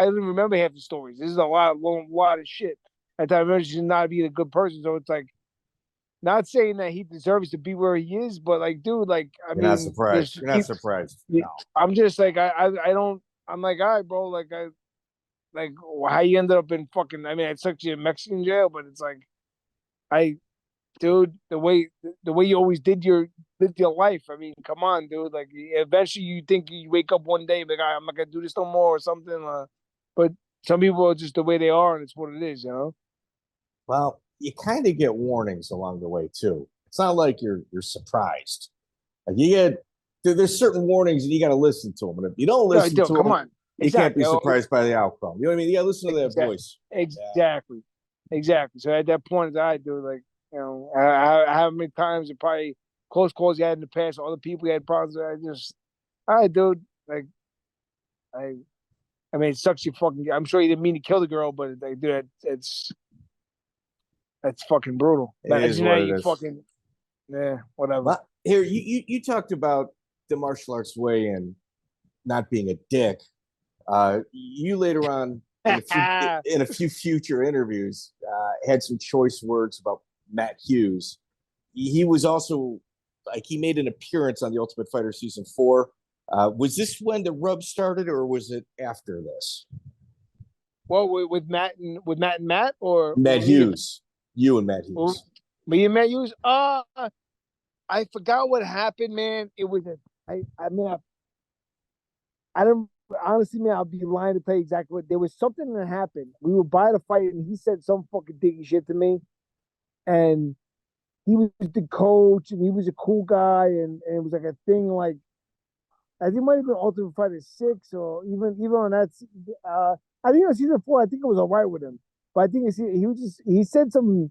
didn't remember half the stories. This is a lot of shit. And I remember just not being a good person. So it's like not saying that he deserves to be where he is, but like, dude, like You're not surprised. You're not surprised. No. I'm just like I don't. I'm like, all right, bro. Like how you ended up in fucking. I mean, I took you in Mexican jail, but it's like, dude, the way you always lived your life. I mean, come on, dude. Like, eventually, you think you wake up one day, like, I'm not gonna do this no more or something. But some people are just the way they are, and it's what it is, you know. Well, you kind of get warnings along the way too. It's not like you're surprised. Like you get there's certain warnings and you got to listen to them. And if you don't listen to come them, on. you can't be surprised by the outcome. You know what I mean? You got to listen to that voice. Exactly. So at that point, I do like, how many times it probably close calls you had in the past, all the people you had problems with, all right, dude. Like, I mean, it sucks you fucking. I'm sure you didn't mean to kill the girl, but like, dude, that's fucking brutal. Imagine that you fucking, whatever. But here, you talked about the martial arts way and not being a dick. You later on in a few future interviews had some choice words about Matt Hughes. He was also like he made an appearance on The Ultimate Fighter season 4. Was this when the rub started, or was it after this? Well, with Matt and Matt, or Matt Hughes, you and Matt Hughes. Me and Matt Hughes. I forgot what happened, man. It was I don't honestly, man. I'll be lying to tell you exactly what. There was something that happened. We were by the fight, and he said some fucking diggy shit to me, and he was the coach, and he was a cool guy, and it was like a thing like. I think it might have been Ultimate Fighter 6 or even on that. I think on season 4, I think it was all right with him. But I think he said some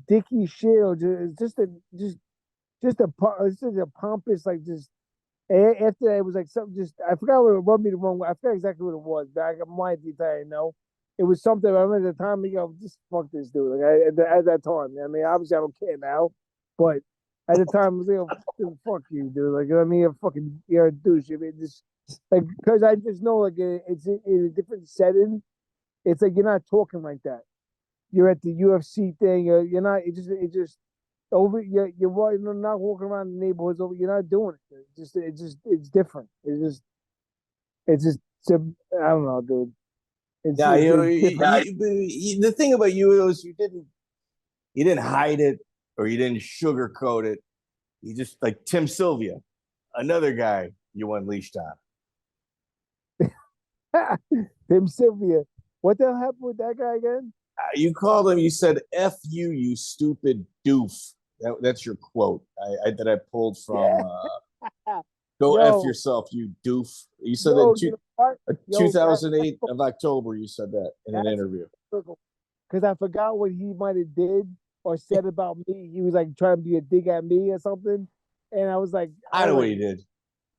dicky shit or just a pompous like just after that it was like something just I forgot what it rubbed me the wrong way. I forgot exactly what it was. But I might be telling you, know. It was something I remember at the time, just fuck this dude. Like at that time. I mean, obviously I don't care now, but at the time, I was like, fuck you, dude. Like, I mean, you're a douche. I mean, just like, because I just know, like, it's in a different setting. It's like you're not talking like that. You're at the UFC thing. You're not. It just over. You're not walking around the neighborhoods. Over. You're not doing it. It's different. It's just. I don't know, dude. The thing about you is you didn't hide it. Or you didn't sugarcoat it. You just like Tim Sylvia, another guy you unleashed on. Tim Sylvia. What the hell happened with that guy again? You called him, you said, F you, you stupid doof. That's your quote that I pulled from Go F yourself, you doof. You said that in 2008 of October, you said that in an interview. Because I forgot what he might have did or said about me. He was like trying to be a dig at me or something. And I was like, I know what he did.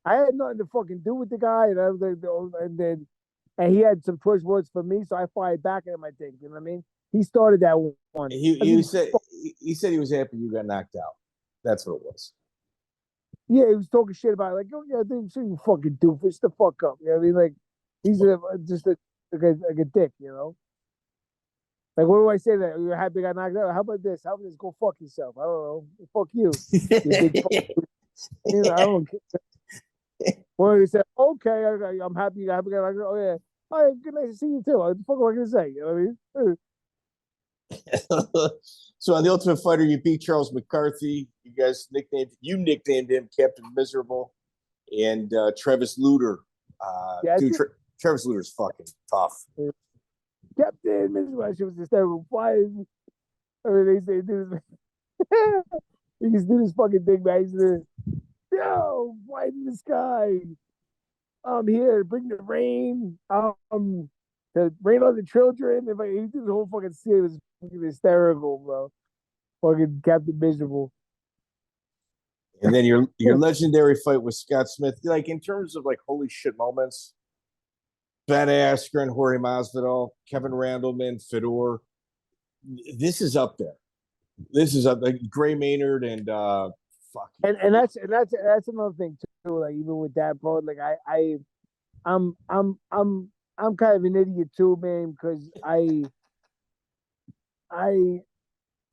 I had nothing to fucking do with the guy. And I was like, and he had some choice words for me. So I fired back at him, I think. You know what I mean? He started that one. He said he was happy you got knocked out. That's what it was. Yeah, he was talking shit about it. Like, oh yeah, dude, you fucking doofus, the fuck up. You know what I mean? Like, he's just like a dick, you know? Like, what do I say that? You're happy I got knocked out? How about this? How about this? Go fuck yourself. I don't know. Fuck you. You know, I don't care. Well, he said, okay, I'm happy you got knocked out. Oh, yeah. All right, good night to see you, too. What the fuck am I going to say? You know what I mean? So on The Ultimate Fighter, you beat Charles McCarthy. You guys nicknamed him Captain Miserable. And Travis Lutter. Travis Lutter's fucking tough. Captain Miserable. She was just terrible. Why? I mean, they do this. He just do this fucking thing, man. He's like, yo, white in the sky. I'm here to bring the rain. To rain on the children. And he did the whole fucking scene. It was fucking hysterical, bro. Fucking Captain Miserable. And then your legendary fight with Scott Smith, like in terms of like holy shit moments. Ben Askren, Jorge Masvidal, Kevin Randleman, Fedor. This is up there. This is up like Gray Maynard and fuck. And that's another thing too. Like even with that, bro. Like I'm kind of an idiot too, man, because I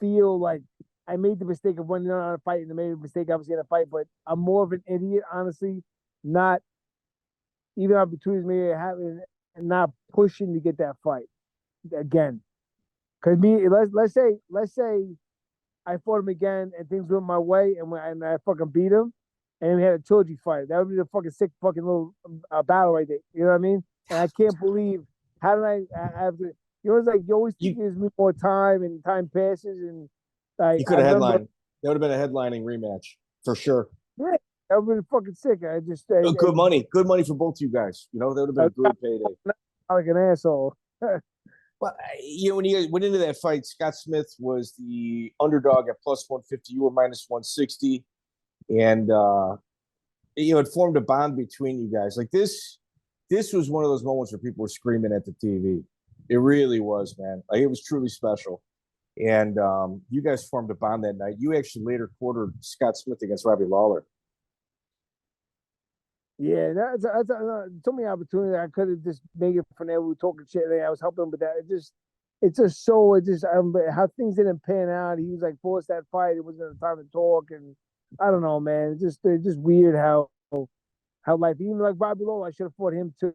feel like I made the mistake of running on a fight, and I made a mistake obviously in a fight. But I'm more of an idiot, honestly. Not even opportunities maybe having and not pushing to get that fight again. Because let's say I fought him again and things went my way and I fucking beat him and we had a trilogy fight. That would be a fucking sick fucking little battle right there. You know what I mean? And I can't believe how did I have to. You know, it's like you always think it gives me more time and time passes and you could have headlined. That would have been a headlining rematch for sure. That would have been fucking sick. Good money for both you guys. You know, that would have been a good payday. Like an asshole. Well, when you went into that fight, Scott Smith was the underdog at plus 150. You were minus 160, and it formed a bond between you guys. Like this was one of those moments where people were screaming at the TV. It really was, man. Like, it was truly special. And you guys formed a bond that night. You actually later quartered Scott Smith against Robbie Lawler. Yeah, that's so many opportunities. I could have just made it from there. We were talking shit. I was helping him with that. How things didn't pan out. He was like forced that fight. It wasn't the time to talk, and I don't know, man. It's just weird how life. Even like Robbie Lawler, I should have fought him too.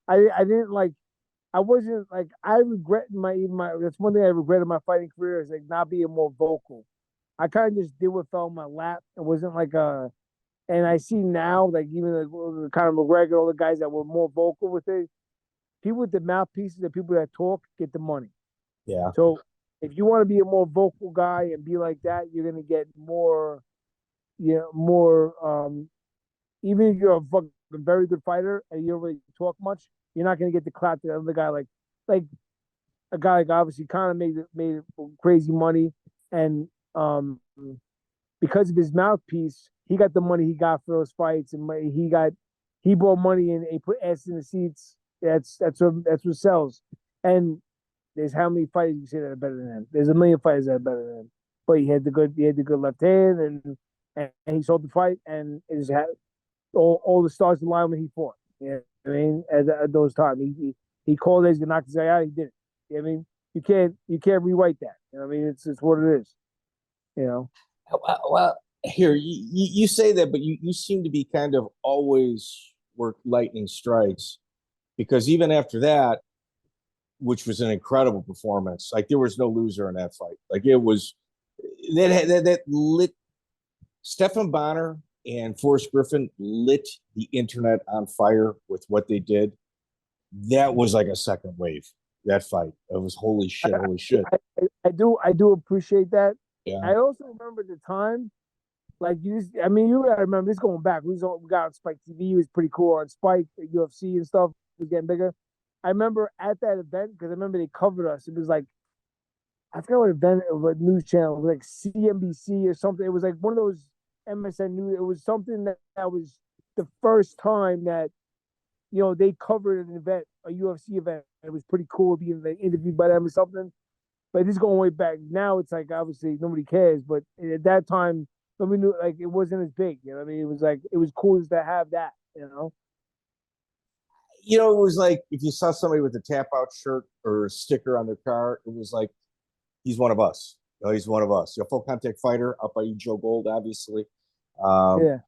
I didn't like. I wasn't like, I regret my that's one thing I regretted my fighting career, is like not being more vocal. I kind of just did what fell in my lap. It wasn't like and I see now, like even the Conor McGregor, all the guys that were more vocal with it, people with the mouthpieces, the people that talk, get the money. Yeah. So if you want to be a more vocal guy and be like that, you're gonna get more, even if you're a fucking very good fighter and you don't really talk much, you're not gonna get the clout that the other guy like a guy like obviously kind of made crazy money, and because of his mouthpiece, he got the money he got for those fights, and he brought money in, and he put ass in the seats. That's what sells. And there's how many fighters you say that are better than him? There's a million fighters that are better than him. But he had the good left hand, and he sold the fight, and it just had all the stars aligned when he fought. You know what I mean? At those times, he called it, he's gonna knock his guy out. He did it. You know what I mean? You can't rewrite that. You know what I mean? It's what it is. You know. Well, here you say that, but you seem to be kind of always work lightning strikes, because even after that, which was an incredible performance, like there was no loser in that fight. Like it was that lit. Stephan Bonner and Forrest Griffin lit the internet on fire with what they did. That was like a second wave. That fight, it was holy shit. I do appreciate that. Yeah. I also remember the time, like you gotta remember this going back. We got on Spike TV. It was pretty cool on Spike, UFC and stuff. It was getting bigger. I remember at that event, because I remember they covered us. It was like, I forgot what event, what news channel, it was like CNBC or something. It was like one of those MSN news. It was something that was the first time that they covered an event, a UFC event. It was pretty cool being like interviewed by them or something. But this is going way back. Now it's like obviously nobody cares, but at that time nobody knew, like it wasn't as big. You know what I mean? It was like, it was cool to have that. It was like if you saw somebody with a tap out shirt or a sticker on their car, it was like, he's one of us. He's one of us. Full contact fighter, up by Joe Gold, obviously. Yeah.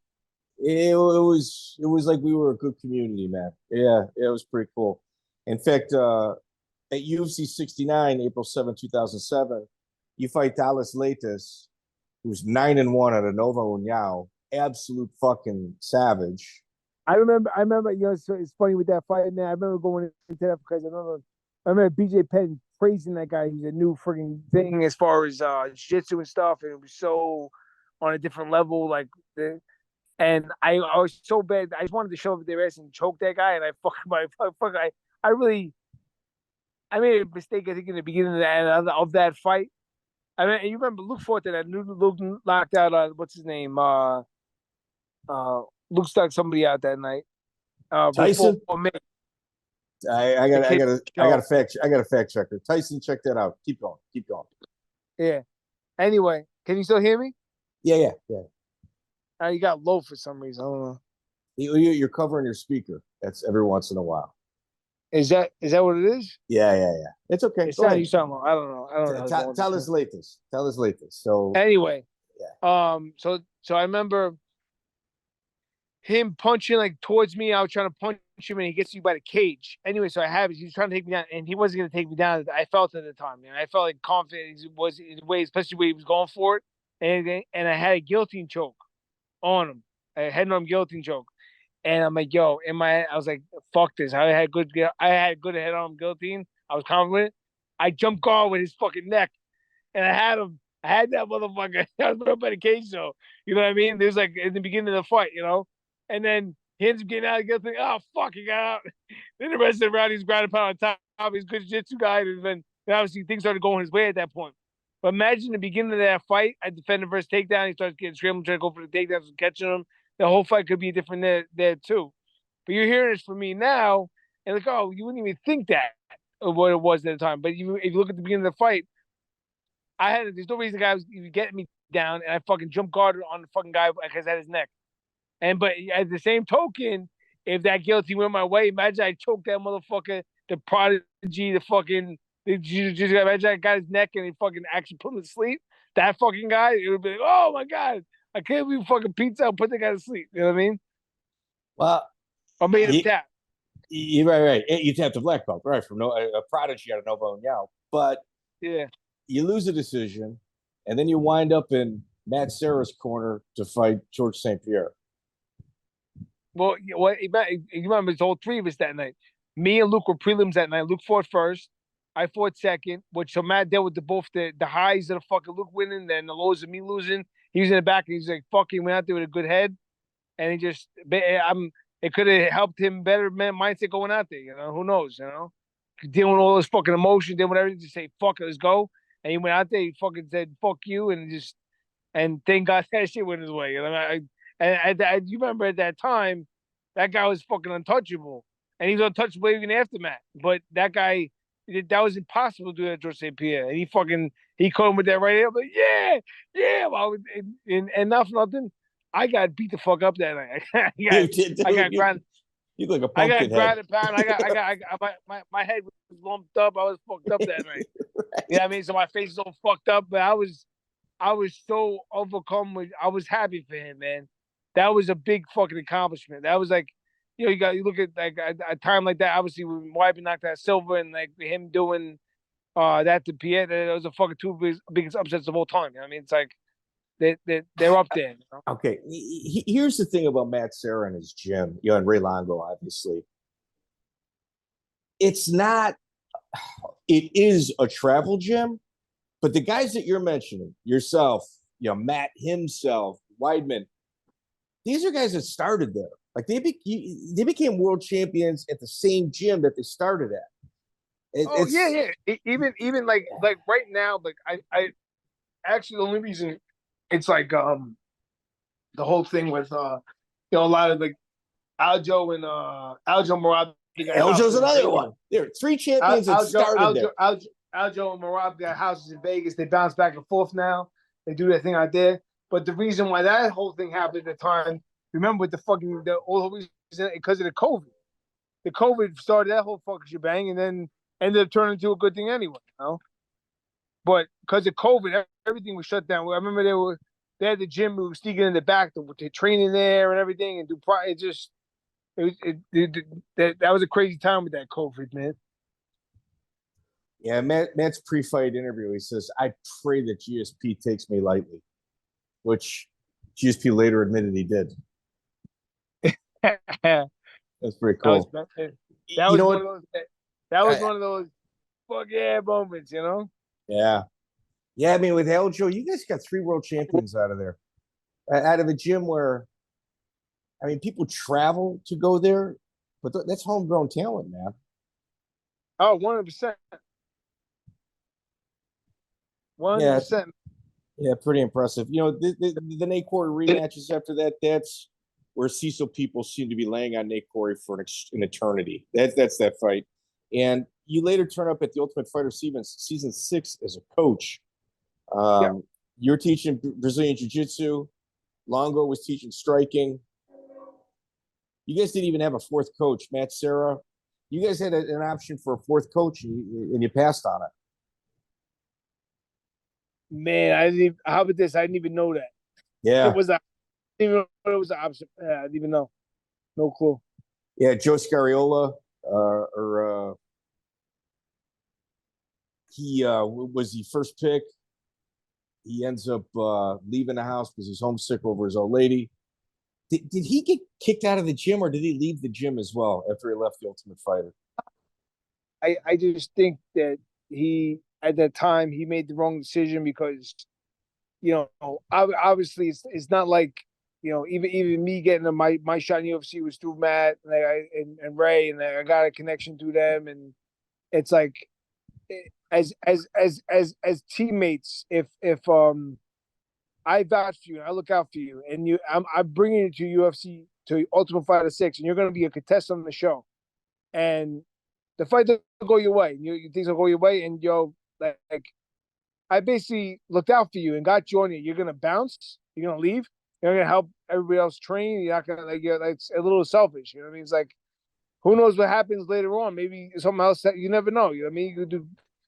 It was like we were a good community, man. Yeah, it was pretty cool. In fact, at UFC 69, April 7, 2007, you fight Thales Leites, who's 9-1 out of Nova União, absolute fucking savage. I remember, it's funny with that fight, man. I remember going into that because I remember BJ Penn praising that guy. He's a new freaking thing as far as jiu-jitsu and stuff, and it was so on a different level, and I was so bad. I just wanted to shove up their ass and choke that guy, and I made a mistake, I think, in the beginning of that fight. I mean, you remember Luke fought that Luke knocked out what's his name? Luke stuck somebody out that night. Tyson. I got a fact checker. Tyson, check that out. Keep going. Yeah. Anyway, can you still hear me? Yeah. You got low for some reason. I don't know. You're covering your speaker. That's every once in a while. Is that what it is? Yeah. It's okay. You sound low. I don't know. Tell us latest. So anyway, yeah. So I remember him punching like towards me. I was trying to punch him, and he gets you by the cage. Anyway, so he was trying to take me down, and he wasn't going to take me down. I felt at the time, man. I felt like confident he was in the way, especially when he was going for it, and I had a guillotine choke on him. I had no guillotine choke. And I'm like, yo, I was like, fuck this. I had good head on guillotine. I was confident. I jumped guard with his fucking neck, and I had him. I had that motherfucker. I was up by the cage show. You know what I mean? There's like in the beginning of the fight, and then he ends up getting out. He goes, oh fuck, he got out. Then the rest of the round, he's ground and pound on top. He's a good jiu-jitsu guy, and then obviously things started going his way at that point. But imagine the beginning of that fight. I defend the first takedown. He starts getting scrambled, trying to go for the takedowns and catching him. The whole fight could be different there too. But you're hearing this from me now, and like, oh, you wouldn't even think that of what it was at the time. But if you look at the beginning of the fight, there's no reason the guy was getting me down, and I fucking jump guarded on the fucking guy because I had his neck. But at the same token, if that guillotine went my way, imagine I choked that motherfucker, the prodigy, imagine I got his neck and he fucking actually put him to sleep. That fucking guy, it would be like, oh my God, I can't believe fucking pizza and put the guy to sleep. You know what I mean? Well, I made him tap. You're right. You tapped a black belt, right? From a prodigy out of Novo and Yao. But yeah, you lose a decision, and then you wind up in Matt Serra's corner to fight George St Pierre. Well, you remember it's all three of us that night. Me and Luke were prelims that night. Luke fought first. I fought second, which so Matt dealt with both the highs of the fucking Luke winning, then the lows of me losing. He was in the back, and he's like, fuck, he went out there with a good head. And it could have helped him better mindset going out there, who knows, dealing with all this fucking emotion, dealing with everything, just say, fuck it, let's go. And he went out there, he fucking said, fuck you, and thank God that shit went his way. You remember at that time, that guy was fucking untouchable. And he was untouchable even after Matt. But that guy, that was impossible to do that, George St Pierre. And he caught him with that right hand. Like, yeah. Well, and not for nothing, I got beat the fuck up that night. I got grounded. You look like a pumpkin head. I got grounded pound. My head was lumped up. I was fucked up that night. Right. You know what I mean? So my face is all fucked up, but I was so overcome I was happy for him, man. That was a big fucking accomplishment. That was like, you look at like a time like that, obviously when Wyman knocked out Silva and like him doing that to Pierre, that was a fucking two biggest upsets of all time. You know what I mean? It's like they're up there. Okay. Here's the thing about Matt Serra and his gym, and Ray Longo, obviously. It is a travel gym, but the guys that you're mentioning, yourself, Matt himself, Weidman, these are guys that started there. Like they became world champions at the same gym that they started at. Yeah. Even like right now, like I actually the only reason it's like the whole thing with a lot of like Aljo and Aljo Marab. Aljo's another one. There are three champions that started there. Aljo and Marab got houses in Vegas. They bounce back and forth now. They do their thing out there. But the reason why that whole thing happened at the time, remember with the reason because of the COVID. The COVID started that whole fucking shebang and then ended up turning into a good thing anyway, But because of COVID, everything was shut down. I remember they had the gym, we were sneaking in the back, they're training there and everything, and that was a crazy time with that COVID, man. Yeah, Matt's pre-fight interview, he says, I pray that GSP takes me lightly, which GSP later admitted he did. That's pretty cool. That was one of those fuck yeah moments, Yeah. Yeah, I mean, with Aljo, you guys got 3 world champions out of there. Out of a gym where, I mean, people travel to go there, but that's homegrown talent, man. Oh, 100%. 100%. Yeah, pretty impressive. The Nate Quarry rematches after that, that's where Cecil people seem to be laying on Nate Quarry for an eternity. That's that fight. And you later turn up at the Ultimate Fighter season 6 as a coach. You're teaching Brazilian Jiu-Jitsu. Longo was teaching striking. You guys didn't even have a 4th coach, Matt Serra. You guys had an option for a 4th coach, and you passed on it. Man, how about this? I didn't even know that. Yeah. I didn't even know it was an option. I didn't even know. No clue. Yeah, Joe Scariola, he was the first pick. He ends up leaving the house because he's homesick over his old lady. Did he get kicked out of the gym, or did he leave the gym as well after he left the Ultimate Fighter? I just think that at that time, he made the wrong decision because Obviously it's not like, even me getting my shot in UFC was through Matt and Ray, and I got a connection through them, and it's like, as teammates, if I vouch for you, I look out for you, and I'm bringing you to UFC, to Ultimate Fighter 6, and you're going to be a contestant on the show, and the fight doesn't go your way, you things will go your way, and like I basically looked out for you and got you on it. You're gonna bounce. You're gonna leave. You're gonna help everybody else train. You're not gonna you're like a little selfish. You know what I mean? It's like, who knows what happens later on? Maybe something else that you never know. You know what I mean? You could do.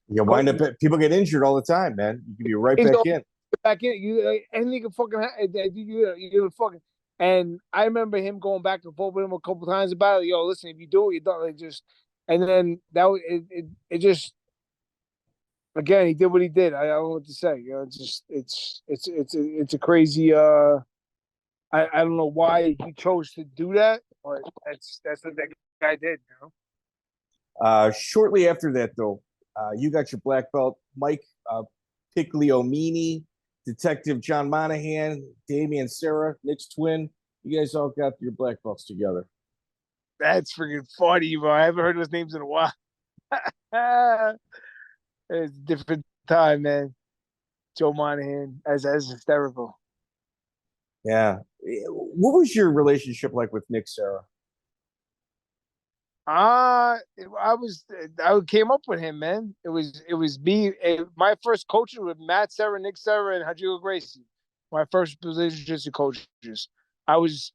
You wind up. People get injured all the time, man. You can be right back in. Back in. Anything can fucking you fucking. And I remember him going back and forth with him a couple times about it. Yo, listen, if you do it, you don't like just. And then it just. Again, he did what he did. I don't know what to say. It's a crazy. I don't know why he chose to do that, but that's what that guy did. Shortly after that, though, you got your black belt, Mike Pigliomini, Detective John Monahan, Damian Serra, Nick's twin. You guys all got your black belts together. That's freaking funny, bro. I haven't heard those names in a while. It's a different time, man. Joe Monahan as hysterical. Yeah. What was your relationship like with Nick Serra? I came up with him, man. It was me. My first coaches were Matt Serra, Nick Serra, and Rodrigo Gracie. My first positions and coaches. I was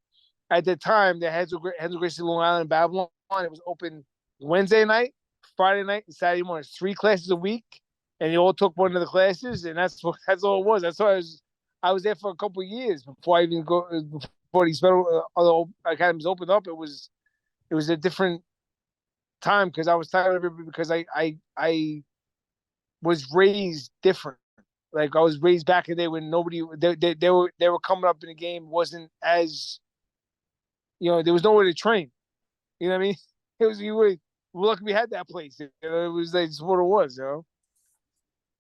at the time the Henzo Gracie Long Island Babylon. It was open Wednesday night, Friday night, and Saturday morning. 3 classes a week, and they all took one of the classes, and that's all it was. That's why I was there for a couple of years before these other academies opened up. It was a different time because I was tired of everybody, because I was raised different. Like, I was raised back in the day when they were coming up in the game, wasn't as, there was nowhere to train. You know what I mean? It was we're lucky we had that place. It was like, it's what it was,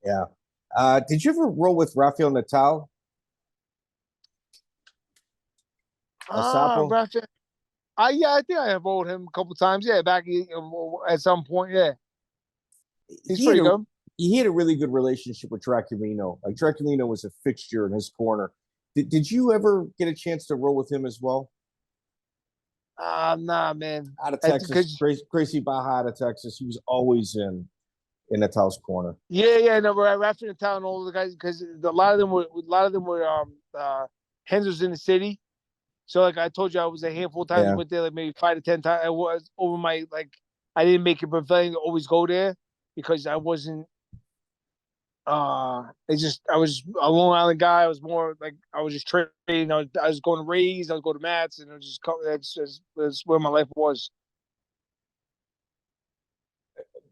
Yeah. Did you ever roll with Rafael Natal? Rafael. Yeah, I think I have rolled him a couple times. Yeah, back at some point. Yeah, he's pretty good. He had a really good relationship with Draculino. Like, Draculino was a fixture in his corner. Did you ever get a chance to roll with him as well? Nah, man. Out of Texas, Gracie Baja out of Texas. He was always in Natal's corner. Yeah. No, but Rafael Natal and all the guys, because a lot of them were Hens in the city. So, like I told you, I was a handful of times. I went there like maybe 5 to 10 times. I was over my, like, I didn't make it prevailing to always go there because I wasn't. I was a Long Island guy. I was more like, I was just training. I was going to Rays. I was going to Mats, and that's where my life was.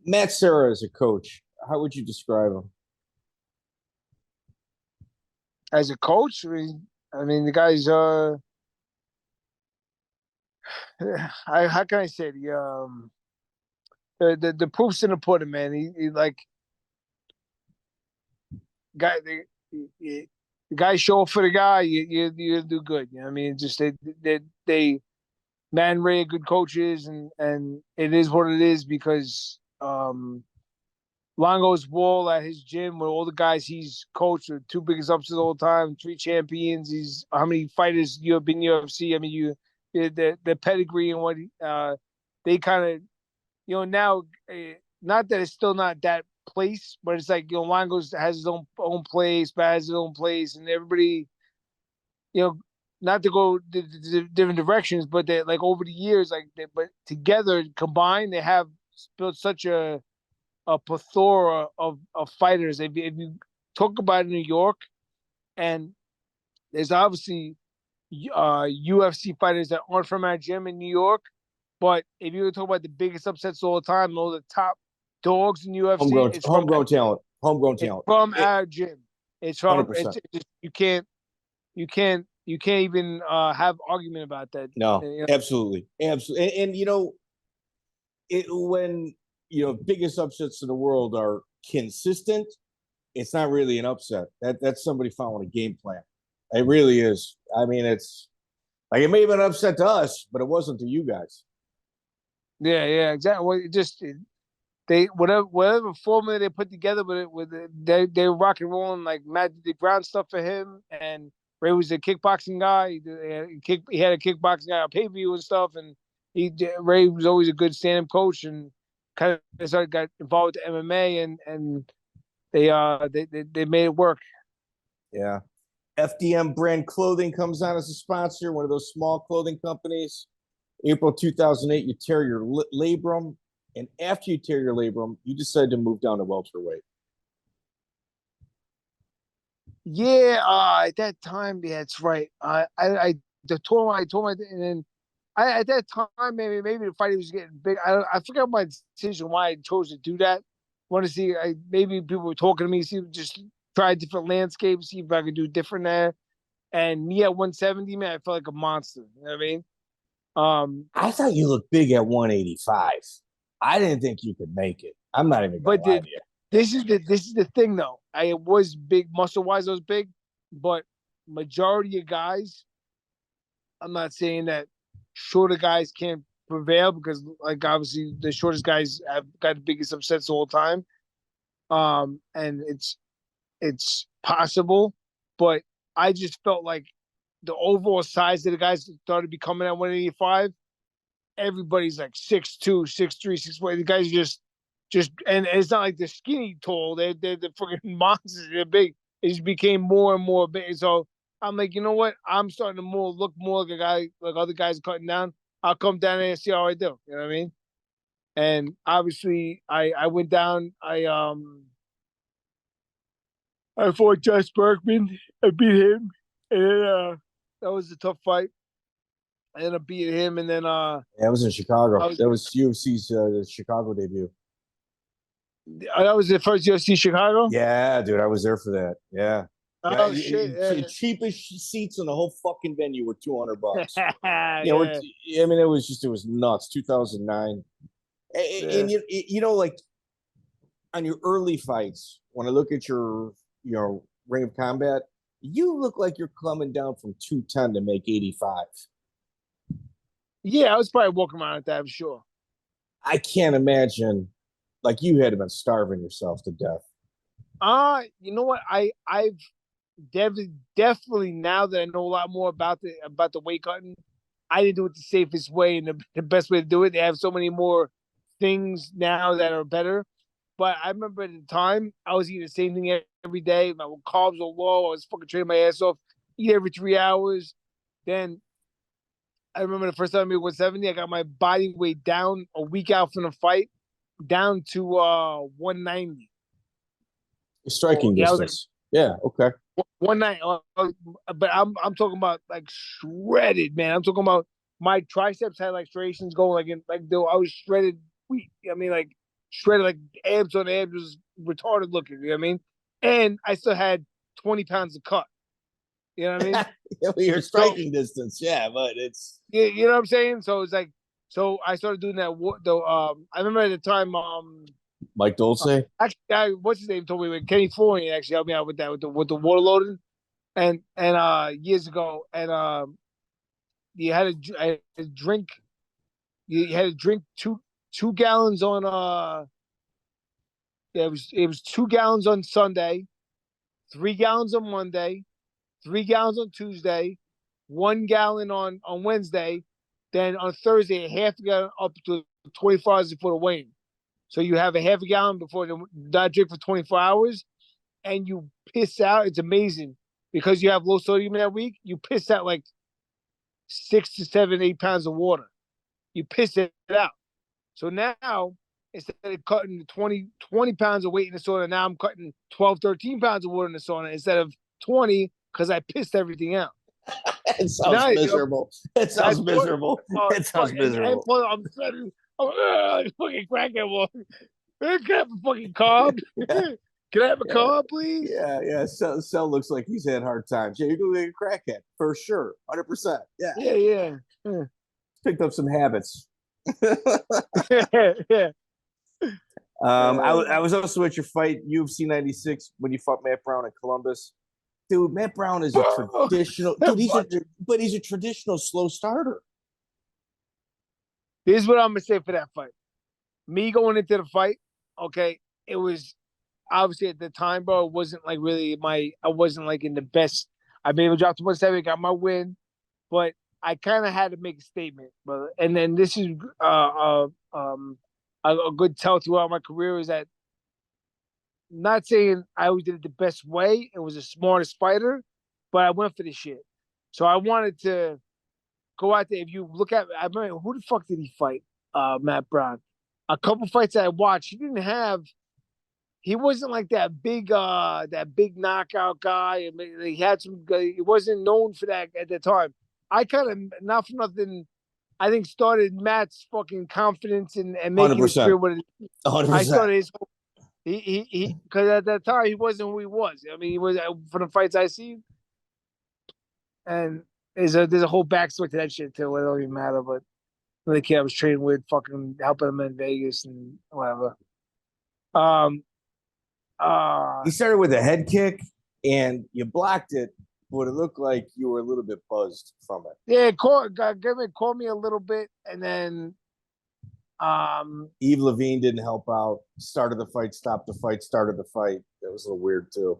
Matt Serra as a coach, how would you describe him? As a coach, I mean the guy's how can I say the proof's in the pudding, man. He like the guy show up for the guy, you do good. You know what I mean? Just they man Ray good coaches, and it is what it is because Longo's wall at his gym with all the guys he's coached with 2 biggest upsets all the time, 3 champions. He's how many fighters you have been in UFC? I mean, the pedigree and what they kind of, now, not that it's still not that place, but it's like, Longo's has his own place, but has his own place, and everybody, not to go different directions, but they, like, over the years, but together combined, they have built such a plethora of fighters. If you talk about New York, and there's obviously UFC fighters that aren't from our gym in New York, but if you talk about the biggest upsets all the time, all the top dogs in UFC, it's homegrown talent from our gym. It's from 100%. You can't even have argument about that. No, absolutely. And when biggest upsets in the world are consistent, it's not really an upset. That's somebody following a game plan. It really is. I mean, it's like it may have been an upset to us, but it wasn't to you guys. Yeah, exactly. Well, they whatever formula they put together they were rock and rolling, like Matt did the ground stuff for him, and Ray was a kickboxing guy. He had a kickboxing guy on pay-per-view and stuff, and Ray was always a good stand-up coach, and kind of got involved with MMA, and they made it work. Yeah. FDM brand clothing comes on as a sponsor, one of those small clothing companies. April 2008, you tear your labrum, and after you tear your labrum, you decide to move down to welterweight. Yeah, at that time, yeah, that's right. I told my, and then at that time, maybe the fight was getting big. I forgot my decision why I chose to do that. Want to see, maybe people were talking to me, just try different landscapes, see if I could do different there. And me at 170, man, I felt like a monster. You know what I mean? I thought you looked big at 185. I didn't think you could make it. I'm not even gonna lie to you. This is the thing though. I was big muscle wise, I was big, but majority of guys, I'm not saying that shorter guys can't prevail, because like obviously the shortest guys have got the biggest upsets the whole time. And it's possible, but I just felt like the overall size of the guys started becoming at 185. Everybody's like 6'2", 6'3", 6'4". The guys just and it's not like they're skinny tall. They're the fucking monsters. They're big. It just became more and more big. So I'm like, you know what? I'm starting to look more like a guy, like other guys cutting down. I'll come down there and see how I do. You know what I mean? And obviously I went down. I fought Josh Berkman. I beat him. And then, that was a tough fight. I ended up beating him, and then that was in Chicago. That was UFC's Chicago debut. That was the first UFC Chicago? Yeah, dude, I was there for that. Yeah. Oh shit! Cheapest seats in the whole fucking venue were $200. Yeah. I mean, it was nuts. 2009, and you know, like on your early fights, when I look at your Ring of Combat, you look like you're coming down from 210 to make 85. Yeah, I was probably walking around at that, I'm sure. I can't imagine, like, you had to been starving yourself to death. You know what? I've definitely, now that I know a lot more about the weight cutting, I didn't do it the safest way and the best way to do it. They have so many more things now that are better. But I remember at the time, I was eating the same thing every day. My carbs were low. I was fucking training my ass off. Eat every 3 hours. Then I remember the first time I made 170, I got my body weight down a week out from the fight, down to 190. Striking distance. Yeah, okay. 190. But I'm talking about like shredded, man. I'm talking about my triceps had like striations going I was shredded. I mean, like shredded, like abs on abs, was retarded looking. You know what I mean? And I still had 20 pounds of cut. You know what I mean? Your striking distance, yeah, but it's you know what I'm saying. So it's like, so I started doing that. I remember at the time, Mike Dulce. Actually, what's his name told me, Kenny Florian actually helped me out with that, with the water loading, and years ago, and you had to drink. You had to drink two gallons on it was 2 gallons on Sunday, 3 gallons on Monday, 3 gallons on Tuesday, 1 gallon on Wednesday, then on Thursday a half a gallon up to 24 hours before the weigh-in. So you have a half a gallon before not drink for 24 hours, and you piss out. It's amazing because you have low sodium that week. You piss out like 6 to 7, 8 pounds of water. You piss it out. So now, instead of cutting 20 pounds of weight in the sauna, now I'm cutting 12, 13 pounds of water in the sauna instead of 20 because I pissed everything out. It sounds miserable. It sounds miserable. It sounds miserable. And I'm sweating. I'm fucking cracking one. Can I have a fucking carb? Can I have a carb, please? Yeah. Cell looks like he's had hard times. Yeah, you're going to be a crackhead for sure. 100%. Yeah. Picked up some habits. Yeah. I was also at your fight, UFC 96, when you fought Matt Brown in Columbus. Dude, Matt Brown is a traditional dude. He's a traditional slow starter. Here's what I'm gonna say for that fight. Me going into the fight, okay, it was obviously at the time, bro. It wasn't like really I wasn't like in the best. I mean, I dropped to 170, got my win, but I kind of had to make a statement, brother. And then this is a good tell throughout my career is that not saying I always did it the best way and was the smartest fighter, but I went for the shit. So I wanted to go out there. If you look at, I remember who the fuck did he fight? Matt Brown. A couple fights that I watched, he wasn't like that big knockout guy. I mean, he had some. He wasn't known for that at the time. I kind of, not for nothing, I think started Matt's fucking confidence and making his career what it is. 100%. I started his. He because at that time he wasn't who he was. I mean, he was for the fights I see, and there's a whole backstory to that shit too. It don't even matter, but the kid I was training with, fucking helping him in Vegas and whatever. He started with a head kick, and you blocked it, but it looked like you were a little bit buzzed from it. Yeah, caught me a little bit, and then Yves Levine didn't help out. Started the fight, stopped the fight, started the fight. That was a little weird too.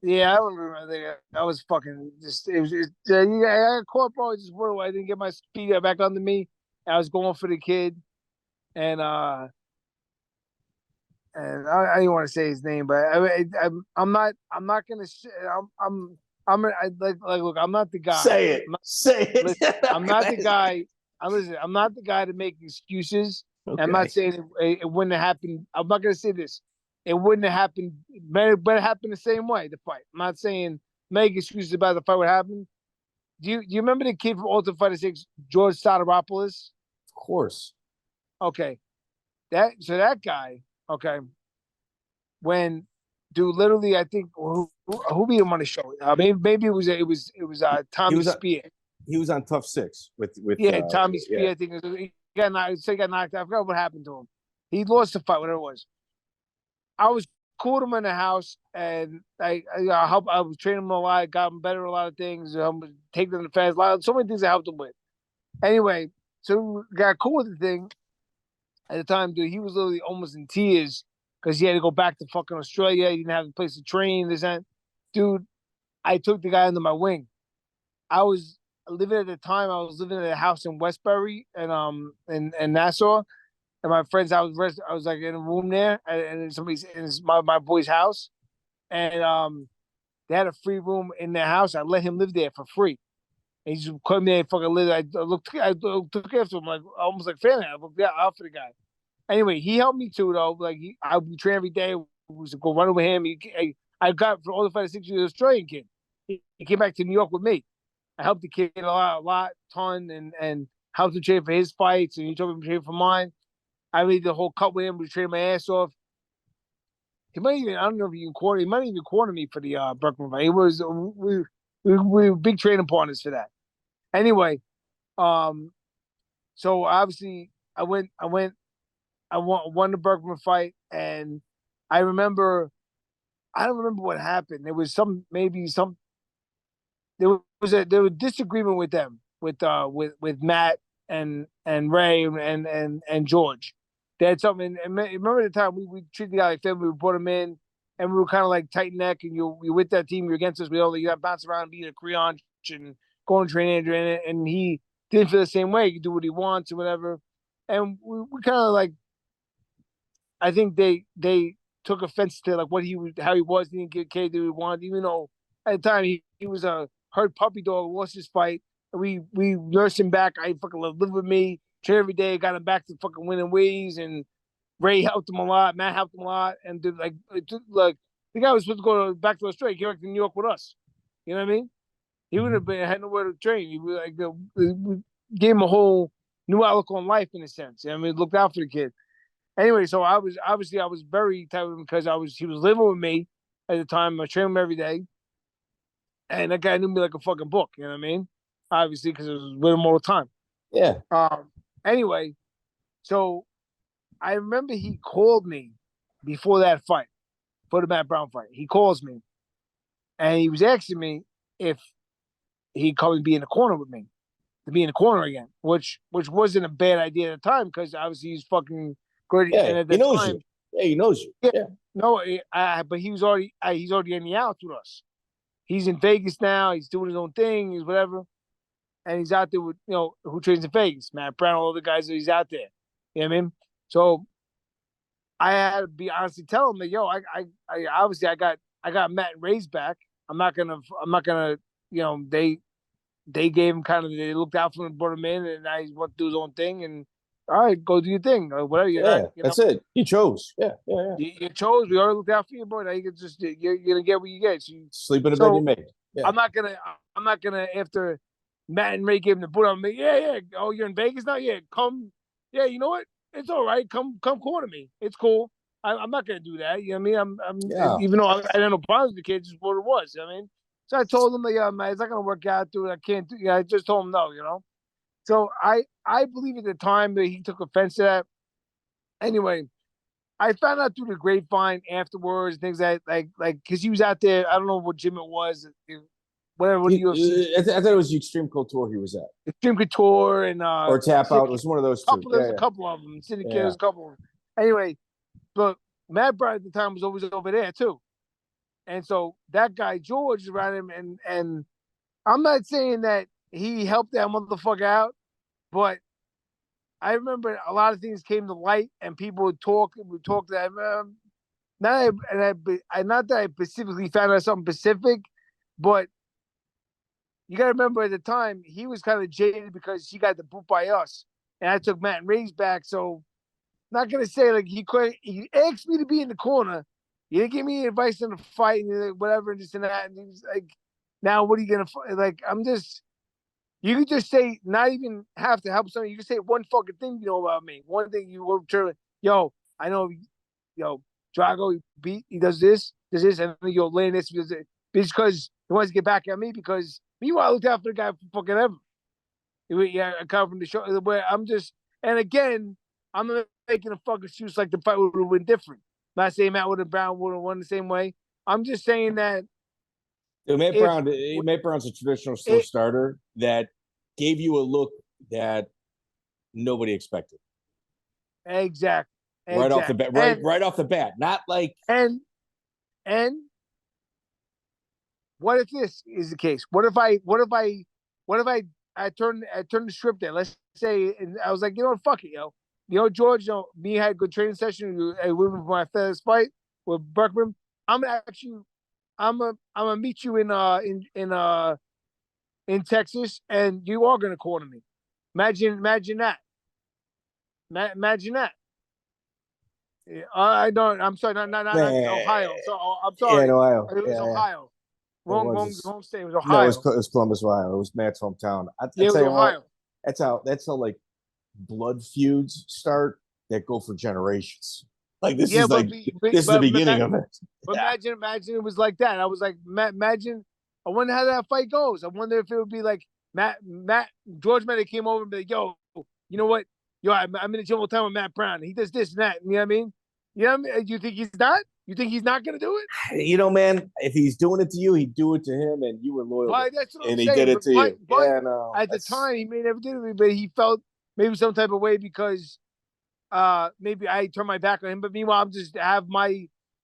Yeah, I don't remember that. I was fucking just. It was. I got caught, bro. Just what I didn't get my speed back under me. I was going for the kid, and I didn't want to say his name, but I'm not gonna. Look. I'm not the guy. Say it. Say it. Listen, I'm not the guy. I'm not the guy to make excuses. Okay. I'm not saying it wouldn't have happened. I'm not gonna say this. It wouldn't have happened. But it happened the same way. The fight. I'm not saying make excuses about the fight. What happened? Do you remember the kid from Ultimate Fighter 6, George Soteropoulos? Of course. Okay. That guy. Okay. When, dude, literally, I think who beat him on the show? Maybe it was Tommy Spear. He was on Tough 6 with Tommy Spear. Yeah. I think he got knocked out. I forgot what happened to him. He lost the fight, whatever it was. I was cool with him in the house, and I was training him a lot, got him better at a lot of things, take them to fast, so many things I helped him with. Anyway, so got cool with the thing. At the time, dude, he was literally almost in tears because he had to go back to fucking Australia. He didn't have a place to train. Dude, I took the guy under my wing. I was living at in a house in Westbury and Nassau. And my friends, I was like in a room there, and somebody's in my boy's house, and they had a free room in their house. I let him live there for free. And he just come there and fucking live. I took after him like almost like family. I looked out for the guy. Anyway, he helped me too though. Like I would train every day. We go run with him. I got for all the fighter 6 years Australian kid. He came back to New York with me. I helped the kid a ton, and helped him train for his fights, and he told me to train for mine. I made the whole cut with him. We trained my ass off. He might even, I don't know if he can corner. He might even corner me for the Berkman fight. We were big training partners for that. Anyway, so obviously I won the Berkman fight, and I don't remember what happened. There was there was disagreement with them with Matt and Ray and George. They had something. And remember the time we treated the guy like family. We brought him in, and we were kind of like tight neck. And you're with that team. You're against us. You got to bounce around, being a Creon and going training. And he didn't feel the same way. He can do what he wants or whatever. And we kind of like. I think they took offense to like how he was. He didn't get K that he wanted, even though at the time he was a hurt puppy dog, lost his fight. We nursed him back. I fucking lived with me, trained every day, got him back to fucking winning ways, and Ray helped him a lot, Matt helped him a lot, and the guy was supposed to go back to Australia, came back to New York with us. You know what I mean? He would have had nowhere to train. We gave him a whole new outlook on life in a sense. I mean, looked out for the kid. Anyway, so I was very tight with him because he was living with me at the time. I trained him every day, and that guy knew me like a fucking book. You know what I mean? Obviously, because I was with him all the time. Yeah. Anyway, so I remember he called me before that fight, for the Matt Brown fight. He calls me, and he was asking me if he'd come and be in the corner with me, to be in the corner again, which wasn't a bad idea at the time because obviously he's fucking great. Yeah, And at he the knows time, you. Yeah, he knows you. yeah, Yeah. no, but he's already in the outs with us. He's in Vegas now. He's doing his own thing. He's whatever, and he's out there with who trains in Vegas, Matt Brown, all the guys that he's out there. You know what I mean? So I had to be honestly tell him that I obviously I got Matt and Ray's back. I'm not gonna they gave him they looked out for him, brought him in, and now he's want to do his own thing. And all right, go do your thing or whatever. That's it. He chose. Yeah. You chose. We already looked out for you, boy. Now you can just you're gonna get what you get. Sleep in the bed you made. Yeah. I'm not gonna after Matt and Ray gave him the boot. I'm like, yeah. Oh, you're in Vegas now? Yeah, come. Yeah, you know what? It's all right. Come corner me. It's cool. I'm not gonna do that. You know what I mean? I'm even though I had no problems with the kids, it's what it was. You know what I mean? So I told him, yeah, man, it's not gonna work out, dude. I can't do. I just told him no. So I believe at the time that he took offense to that. Anyway, I found out through the grapevine afterwards, things that like because he was out there. I don't know what gym it was, whatever. What UFC? I thought it was the Extreme Couture he was at. Extreme Couture and or Tap Out. It was one of those two. There's a couple of them. Syndicate, there's a couple of them. Anyway, but Matt Brown at the time was always over there too. And so that guy George is around him, and I'm not saying that he helped that motherfucker out, but I remember a lot of things came to light, and people would talk to him. Not that I specifically found out something specific, but you got to remember at the time he was kind of jaded because he got the boot by us, and I took Matt and Ray's back. So, not gonna say like he asked me to be in the corner. You didn't give me advice on the fight and whatever and this and that. And he was like, now what are you gonna like? You could just say, not even have to help someone. You can say one fucking thing you know about me. One thing you were turn, I know, Drago he does this, and then you'll lay this because he wants to get back at me because meanwhile I looked out for the guy for fucking ever. Yeah, I come from the show where and again, I'm not making a fucking excuse like the fight would have been different. Not saying Matt Brown would have won the same way. I'm just saying that Matt Brown's a traditional slow starter that gave you a look that nobody expected. Exactly. Right off the bat. Right off the bat. Not like and what if this is the case? What if I turn the script there? Let's say, and I was like, fuck it, George, me had a good training session. We went for my first fight with Berkman. I'm gonna meet you in Texas, and you are gonna corner me. Imagine that. Imagine that. I don't. I'm sorry, not Ohio. So I'm sorry. Yeah, in Ohio. It was Ohio. Wrong state. It was Ohio. No, it was Columbus, Ohio. It was Matt's hometown. It was Ohio. That's how like blood feuds start that go for generations. Like this is the beginning of it. But imagine it was like that. I was like, imagine. I wonder how that fight goes. I wonder if it would be like George Matt came over and be like, yo, you know what? I'm in the gym all the time with Matt Brown. He does this and that. You know what I mean? You think he's not? You think he's not going to do it? Man, if he's doing it to you, he'd do it to him, and you were loyal. That's what and I'm he did it to you. At the time, he may never did it, but he felt maybe some type of way because maybe I turned my back on him. But meanwhile, I'm just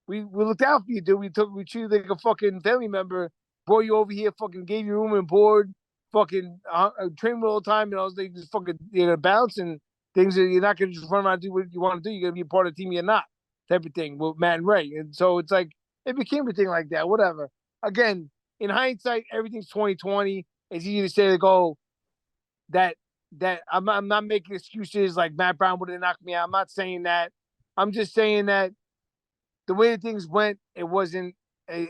we looked out for you, dude. We treated you like a fucking family member, brought you over here, fucking gave you room and board, fucking trained all the time, and I was like, just fucking bounce and things that you're not gonna just run around and do what you want to do. You're gonna be a part of the team, you're not. Type of thing with Matt and Ray. And so it's like it became a thing like that, whatever. Again, in hindsight, everything's 2020. It's easy to say that I'm not making excuses like Matt Brown would have knocked me out. I'm not saying that. I'm just saying that the way things went, it wasn't planned.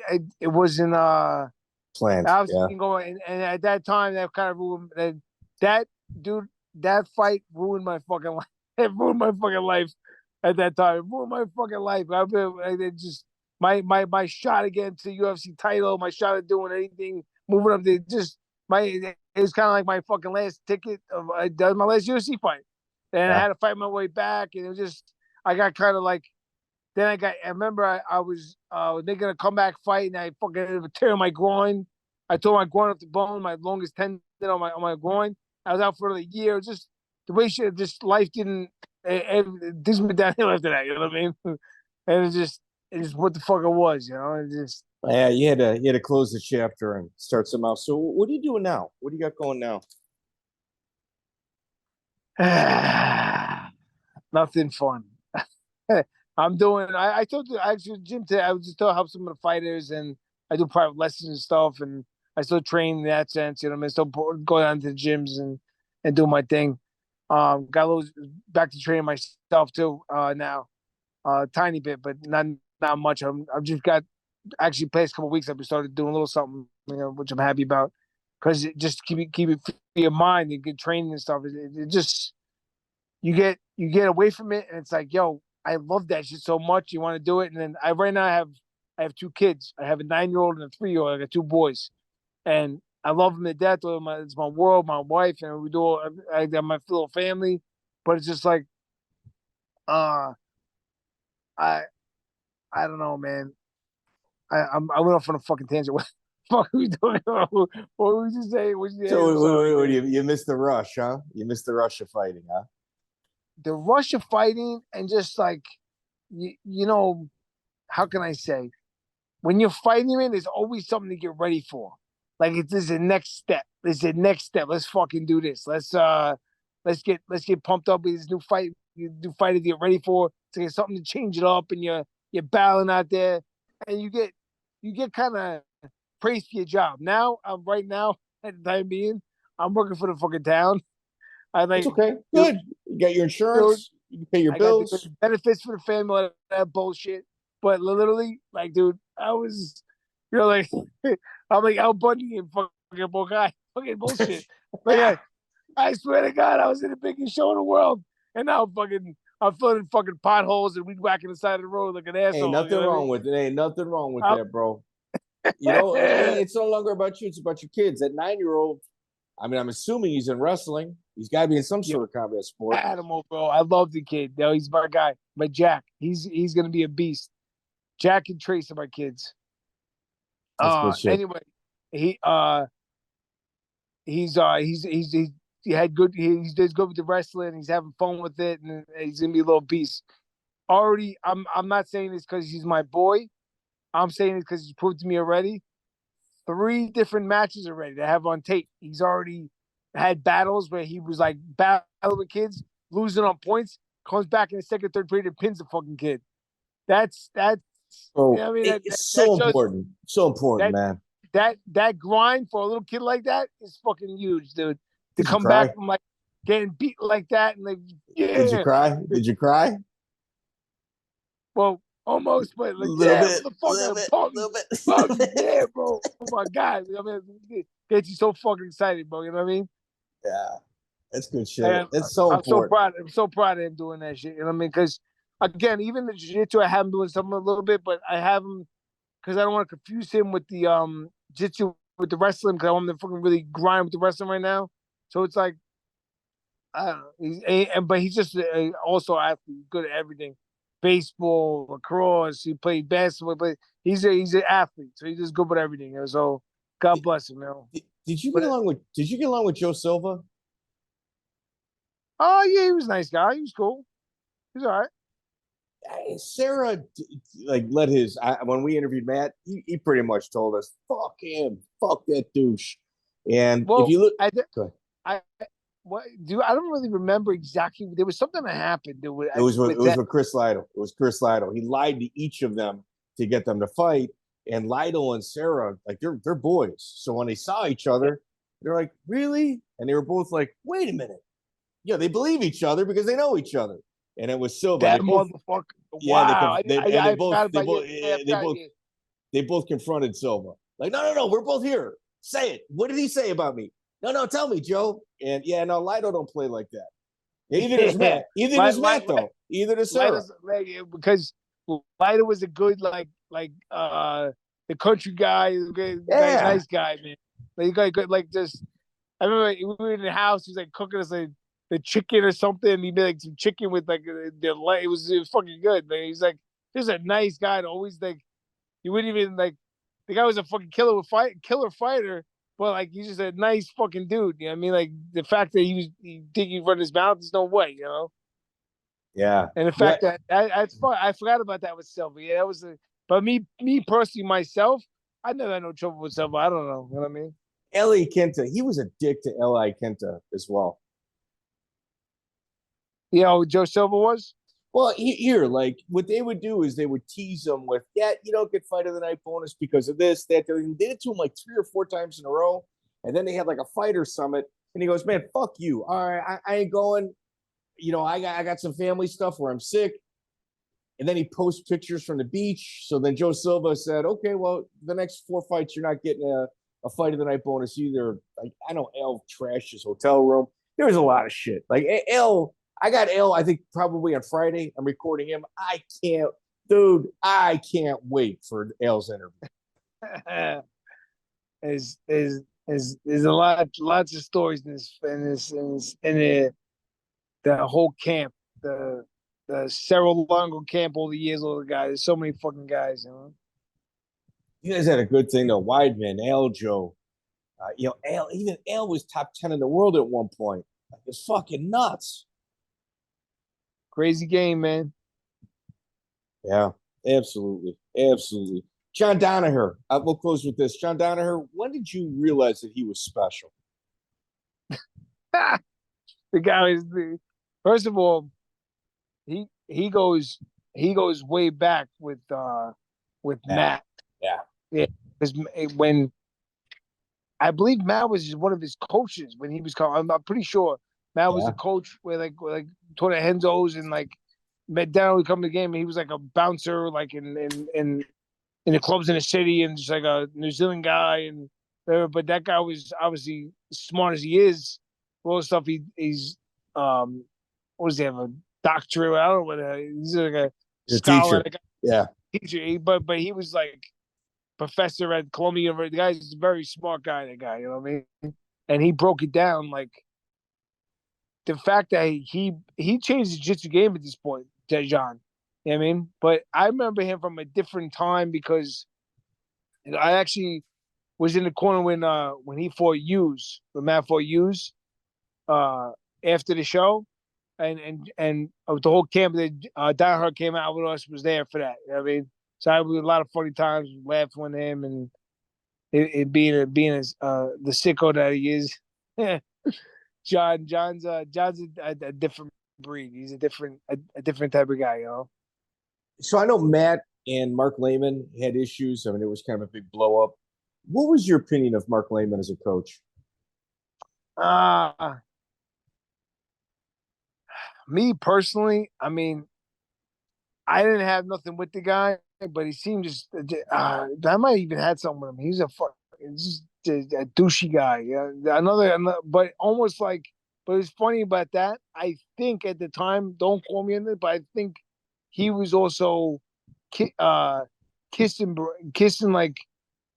I was going, and at that time that kind of ruined that fight ruined my fucking life. It ruined my fucking life. At that time, it ruined my fucking life. It just my shot against the UFC title, my shot at doing anything, moving up there, it was kind of like my fucking last ticket of my last UFC fight, and I had to fight my way back, and it was just I got kind of like. Then I remember I was making a comeback fight, and I fucking ended up tearing my groin. I tore my groin off the bone, my longest tendon on my groin. I was out for a year. Just the way just life didn't. Things went downhill after that. You know what I mean? And it just what the fuck it was. You know, it just. Yeah, you had to close the chapter and start some else. So what are you doing now? What do you got going now? Nothing fun. I'm doing. I told you actually gym today. I was just to help some of the fighters, and I do private lessons and stuff, and I still train in that sense. You know, what I mean, still go down to the gyms and do my thing. Got a little back to training myself too now, tiny bit, but not much. I've just got actually past couple of weeks. I've started doing a little something, you know, which I'm happy about, because it just keep it free your mind and get training and stuff. It just you get away from it, and it's like, yo, I love that shit so much. You want to do it, and then right now I have two kids. I have a 9-year-old and a 3-year-old. I got two boys, and I love them to death. It's my world, my wife, and we do. I got my little family, but it's just like, I don't know, man. I went off on a fucking tangent. What the fuck are we doing? What were we just saying? So you missed the rush, huh? You missed the rush of fighting, huh? The rush of fighting, and just like, you know, how can I say? When you're fighting, man, there's always something to get ready for. Like, this is the next step. This is the next step. Let's fucking do this. Let's get pumped up with this new fight. New fight to get ready for. To get something to change it up, and you're battling out there, and you get kind of praised for your job. Now, right now, at the time being, I'm working for the fucking town. It's okay. Good. You got your insurance. You can pay your bills. Got the benefits for the family, all that bullshit. But literally, like, dude, like, I'm like Al Bundy and fucking fucking bullshit. Like, I swear to God, I was in the biggest show in the world, and now I'm filling fucking potholes and weed whacking the side of the road like an asshole. Ain't nothing wrong with it. Ain't nothing wrong with that, bro. You know, it's no longer about you. It's about your kids. That 9-year-old. I mean, I'm assuming he's in wrestling. He's got to be in some sort of combat sport. Animal, bro. I love the kid. Yo, he's my guy. My Jack. He's gonna be a beast. Jack and Trace are my kids. Anyway, he had good. He does good with the wrestling. He's having fun with it, and he's gonna be a little beast. Already, I'm not saying this because he's my boy. I'm saying it because he's proved to me already. 3 different matches already to have on tape. He's already had battles where he was like battling with kids, losing on points, comes back in the second, third period and pins the fucking kid. That's oh, you know, I mean, it's so important. So important, man. That grind for a little kid like that is fucking huge, dude. To come cry? back from like getting beat like that, and like, yeah. Did you cry? Did you cry? Well, almost, but like, little bit. Yeah, bro. Oh my God. I mean, it gets you so fucking excited, bro. You know what I mean? Yeah. That's good shit. It's so important. I'm so proud of him doing that shit. You know what I mean? Because again, even the jiu-jitsu, I have him doing something a little bit, but I have him because I don't want to confuse him with the jiu-jitsu with the wrestling, because I want him to fucking really grind with the wrestling right now. So it's like, I don't know. But he's just also an athlete, good at everything. Baseball, lacrosse, he played basketball, but he's an athlete, so he's just good with everything. So God bless him, man. Did you get along with Joe Silva? Oh yeah, he was a nice guy. He was cool. He's all right. Serra, like, let his when we interviewed Matt, he pretty much told us, "Fuck him, fuck that douche." And if you look, I don't really remember exactly. There was something that happened. It was with Chris Lytle. It was Chris Lytle. He lied to each of them to get them to fight. And Lytle and Serra, like, they're boys. So when they saw each other, they're like, "Really?" And they were both like, "Wait a minute." Yeah, they believe each other because they know each other. And it was Silva. That motherfucker. Wow. They both confronted Silva. Like, no, we're both here. Say it. What did he say about me? No, tell me, Joe. And yeah, no, Lytle don't play like that. Either does Matt. Either does Matt, though. Either does Serra. Because Lytle was a good, like the country guy, nice guy, man. Like, good, like, just, I remember we were in the house. He's like cooking us like the chicken or something. He made like some chicken with like the leg. It was fucking good. Like, he's like just a nice guy. To always like you wouldn't even like the guy was a fucking killer fighter, but like he's just a nice fucking dude. You know what I mean? Like the fact that he think he run his mouth, there's no way. You know. Yeah. And the fact that that's fun. I forgot about that with Silva. Yeah, that was but me personally myself, I never had no trouble with Silva. I don't know. You know what I mean? L.A. Kenta, he was a dick to L.A. Kenta as well. You know, Joe Silva was? Well, here, like, what they would do is they would tease him with, yeah, you don't get fight of the night bonus because of this, that. They did it to him like 3 or 4 times in a row. And then they had like a fighter summit. And he goes, man, fuck you. All right, I ain't going. You know, I got some family stuff where I'm sick. And then he posts pictures from the beach. So then Joe Silva said, okay, well, the next 4 fights, you're not getting a fight of the night bonus either. Like, I know L trashed his hotel room. There was a lot of shit. Like, I got L, I think, probably on Friday. I'm recording him. I can't wait for L's interview. There's lots of stories in the whole camp, the Serra Longo camp all the years, all the guys. There's so many fucking guys, you know. You guys had a good thing though. Weidman, L, Joe. You know, even L was top 10 in the world at one point. Like, it's fucking nuts. Crazy game, man. Yeah, absolutely. Absolutely. John Danaher. We'll close with this. John Danaher, when did you realize that he was special? The guy is first of all, he goes way back with Matt. Yeah. Because when I believe Matt was just one of his coaches when he was coming. I'm pretty sure Matt was a coach where like taught at Henzo's and like met down would come to the game and he was like a bouncer like in the clubs in the city and just like a New Zealand guy and but that guy was obviously smart as he is. All the stuff he's what does he have, a doctorate? I don't know what he's like a scholar, teacher. Yeah. Teacher. But he was like professor at Columbia University. The guy's a very smart guy, that guy, you know what I mean? And he broke it down like the fact that he changed the jiu-jitsu game at this point, John. You know what I mean? But I remember him from a different time because I actually was in the corner when he fought Hughes, when Matt fought Hughes, after the show. And the whole camp that Danaher came out with us was there for that. You know what I mean? So I had a lot of funny times laughing with him and it being the sicko that he is. John's a different breed. He's a different type of guy, you know. So I know Matt and Marc Laimon had issues. I mean, it was kind of a big blow up. What was your opinion of Marc Laimon as a coach? Me personally, I mean, I didn't have nothing with the guy, but he seemed just. I might even had something with him. He's just a douchey guy. Yeah, another, but almost like. But it's funny about that. I think at the time, don't call me on it, but I think he was also kissing like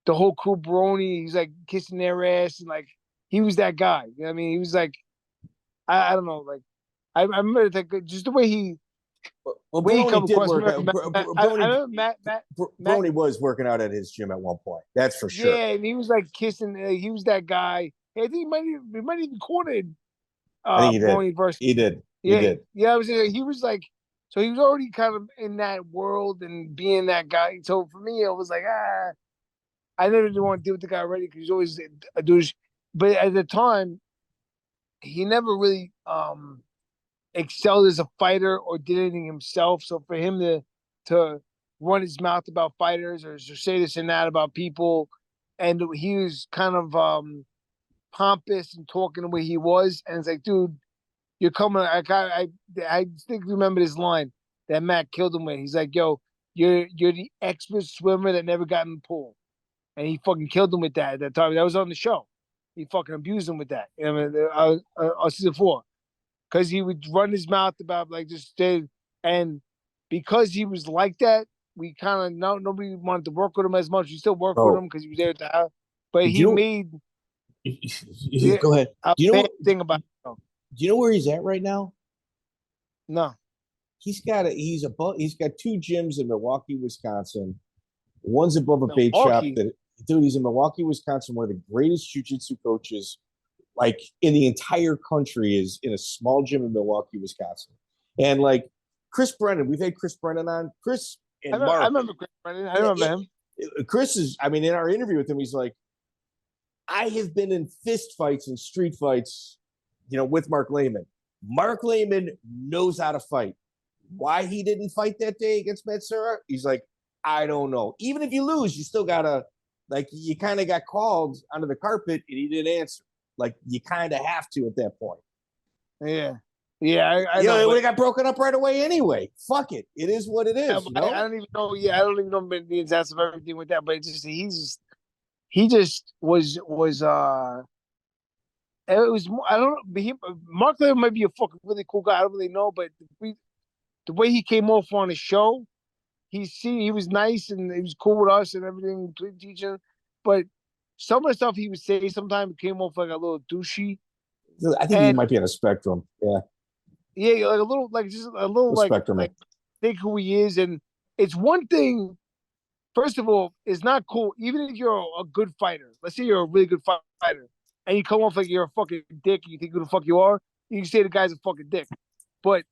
the whole crew Baroni. He's like kissing their ass and like he was that guy. You know what I mean? He was like, I don't know, like I remember that just the way he. Well, Baroni did work out. Matt Baroni was working out at his gym at one point. That's for sure. Yeah, and he was like kissing. He was that guy. I think he might even cornered. I think he Baroni did. versus. He did. Yeah, he did. Yeah, he was like, so he was already kind of in that world and being that guy. So for me, it was like, I never did want to deal with the guy already because he's always a douche. But at the time, he never really excelled as a fighter or did anything himself. So for him to run his mouth about fighters or to say this and that about people, and he was kind of pompous and talking the way he was, and it's like, dude, you're coming. I think remember this line that Matt killed him with. He's like, yo, you're the expert swimmer that never got in the pool, and he fucking killed him with that at that time. That was on the show. He fucking abused him with that. I mean, season 4. Because he would run his mouth about like just stay, and because he was like that, we kind of nobody wanted to work with him as much. We still work with him because he was there at the house, but he made go ahead. a Do you know bad thing about him. Do you know where he's at right now? No. He's got two gyms in Milwaukee, Wisconsin. One's above a bait shop. Dude, he's in Milwaukee, Wisconsin. One of the greatest jiu-jitsu coaches, like in the entire country, is in a small gym in Milwaukee, Wisconsin. And like Chris Brennan, we've had Chris Brennan on. Chris and Mark. I remember Chris Brennan. I remember him. Chris is, I mean, in our interview with him, he's like, I have been in fist fights and street fights, with Marc Laimon. Marc Laimon knows how to fight. Why he didn't fight that day against Matt Serra? He's like, I don't know. Even if you lose, you still gotta, like, you kind of got called under the carpet and he didn't answer. Like, you kind of have to at that point. Yeah. Yeah. I know, it would have got broken up right away anyway. Fuck it. It is what it is. Yeah, I don't even know. Yeah, I don't even know the exact of everything with that, but it's just, he just was, it was, I don't know. Marc Laimon might be a fucking really cool guy. I don't really know, but the way he came off on his show, he was nice and he was cool with us and everything, teaching. But some of the stuff he would say sometimes came off like a little douchey. I think he might be on a spectrum. Yeah. Yeah, like a little, like just a little, like, spectrum. Like think who he is. And it's one thing, first of all, it's not cool. Even if you're a good fighter, let's say you're a really good fighter, and you come off like you're a fucking dick and you think who the fuck you are, you can say the guy's a fucking dick. But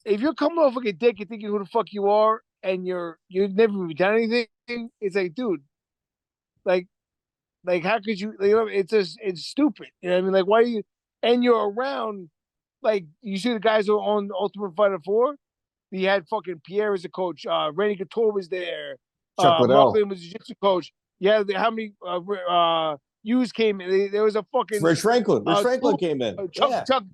if you're coming off like a dick and thinking who the fuck you are, and you've never even done anything, it's like, dude, like how could you? It's stupid. You know what I mean? Like, why are you? And you're around, like, you see the guys who are on Ultimate Fighter 4. He had fucking Pierre as a coach. Randy Couture was there. Chuck Marc Laimon was a jiu-jitsu coach. Yeah, how many Hughes came in? There was a fucking Rich Franklin. Franklin came in. Chuck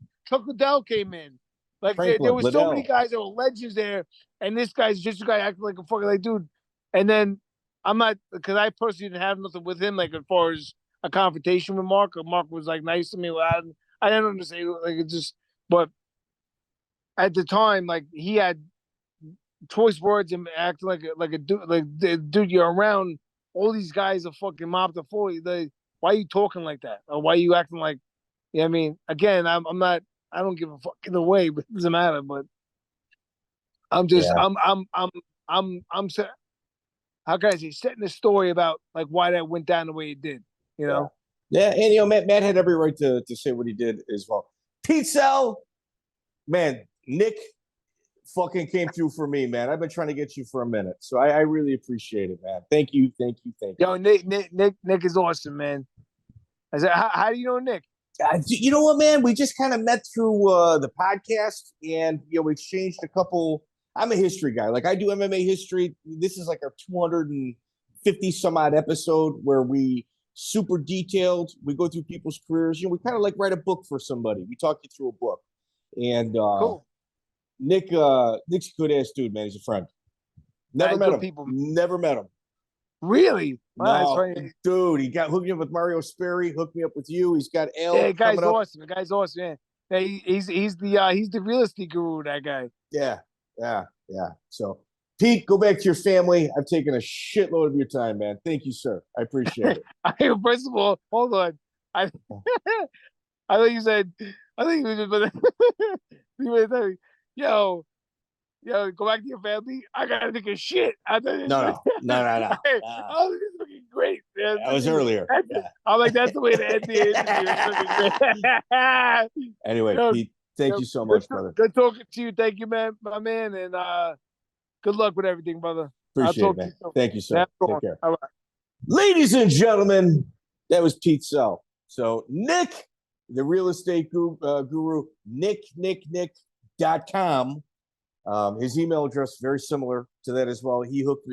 Liddell came in. Like, there was so many guys that were legends there, and this guy's just a guy acting like a fucking, like, dude. And then I'm not, because I personally didn't have nothing with him, like, as far as a confrontation with Marc. Marc was like nice to me. I didn't understand, like, it just, but at the time, like, he had choice words and acting like a dude, like, dude, you're around all these guys are fucking mobbed to 40. Why are you talking like that? Or why are you acting like? Yeah, I mean, again, I'm not. I don't give a fuck either way, but it doesn't matter. But I'm just, yeah. I'm how can I say, setting the story about like why that went down the way it did. You know. Yeah, and Matt had every right to say what he did as well. Pete Sell, man, Nick fucking came through for me, man. I've been trying to get you for a minute, so I really appreciate it, man. Thank you. Yo, Nick is awesome, man. I said, how do you know Nick? You know what, man? We just kind of met through the podcast, and we exchanged a couple. I'm a history guy. Like, I do MMA history. This is like our 250 some odd episode where we super detailed. We go through people's careers. We kind of like write a book for somebody. We talk you through a book, and cool. Nick's a good ass dude, man. He's a friend. Never met him. Never met him. Really? Wow, no, dude. He hooked me up with Mario Sperry. Hooked me up with you. He's got L. Yeah, the guy's awesome. The guy's awesome. Yeah, he's the real estate guru. That guy. Yeah. So, Pete, go back to your family. I've taken a shitload of your time, man. Thank you, sir. I appreciate it. First of all, hold on. I thought you said. I think you just. Yo, go back to your family. I gotta take a shit. No. Oh, this is looking great. Man. That was earlier. I'm like, that's the way to end the interview. Anyway, Pete, thank you so much, brother. Good talking to you. Thank you, man, my man, and good luck with everything, brother. Appreciate it, man. Thank you, sir. Take care. All right. Ladies and gentlemen, that was Pete Sell. So Nick, the real estate guru, nick.com. His email address very similar to that as well. He hooked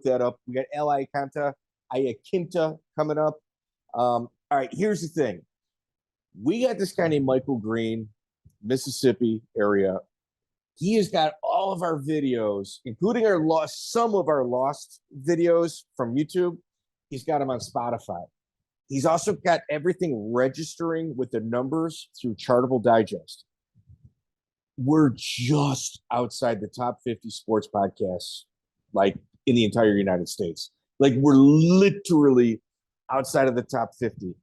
that up. We got L.I. Ayakinta coming up. All right, here's the thing. We got this guy named Michael Green, Mississippi area. He has got all of our videos, including some of our lost videos from YouTube. He's got them on Spotify. He's also got everything registering with the numbers through Chartable Digest. We're just outside the top 50 sports podcasts, like, in the entire United States. Like, we're literally outside of the top 50.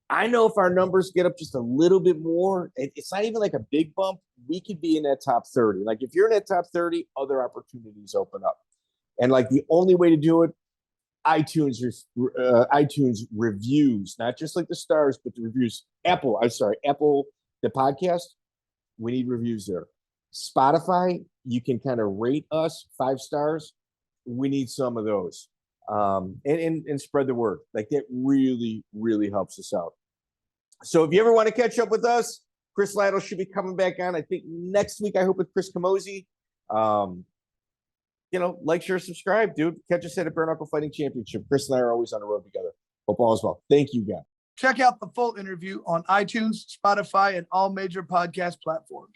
I know if our numbers get up just a little bit more, it's not even like a big bump. We could be in that top 30. Like if you're in that top 30, other opportunities open up. And like the only way to do it, iTunes reviews, not just like the stars, but the reviews. Apple, the podcast, we need reviews there. Spotify, you can kind of rate us 5 stars. We need some of those. And spread the word. Like that really, really helps us out. So if you ever want to catch up with us, Chris Lytle should be coming back on. I think next week, I hope with Chris Camozzi. Like, share, subscribe, dude. Catch us at a Bare Knuckle Fighting Championship. Chris and I are always on the road together. Hope all is well. Thank you, guys. Check out the full interview on iTunes, Spotify, and all major podcast platforms.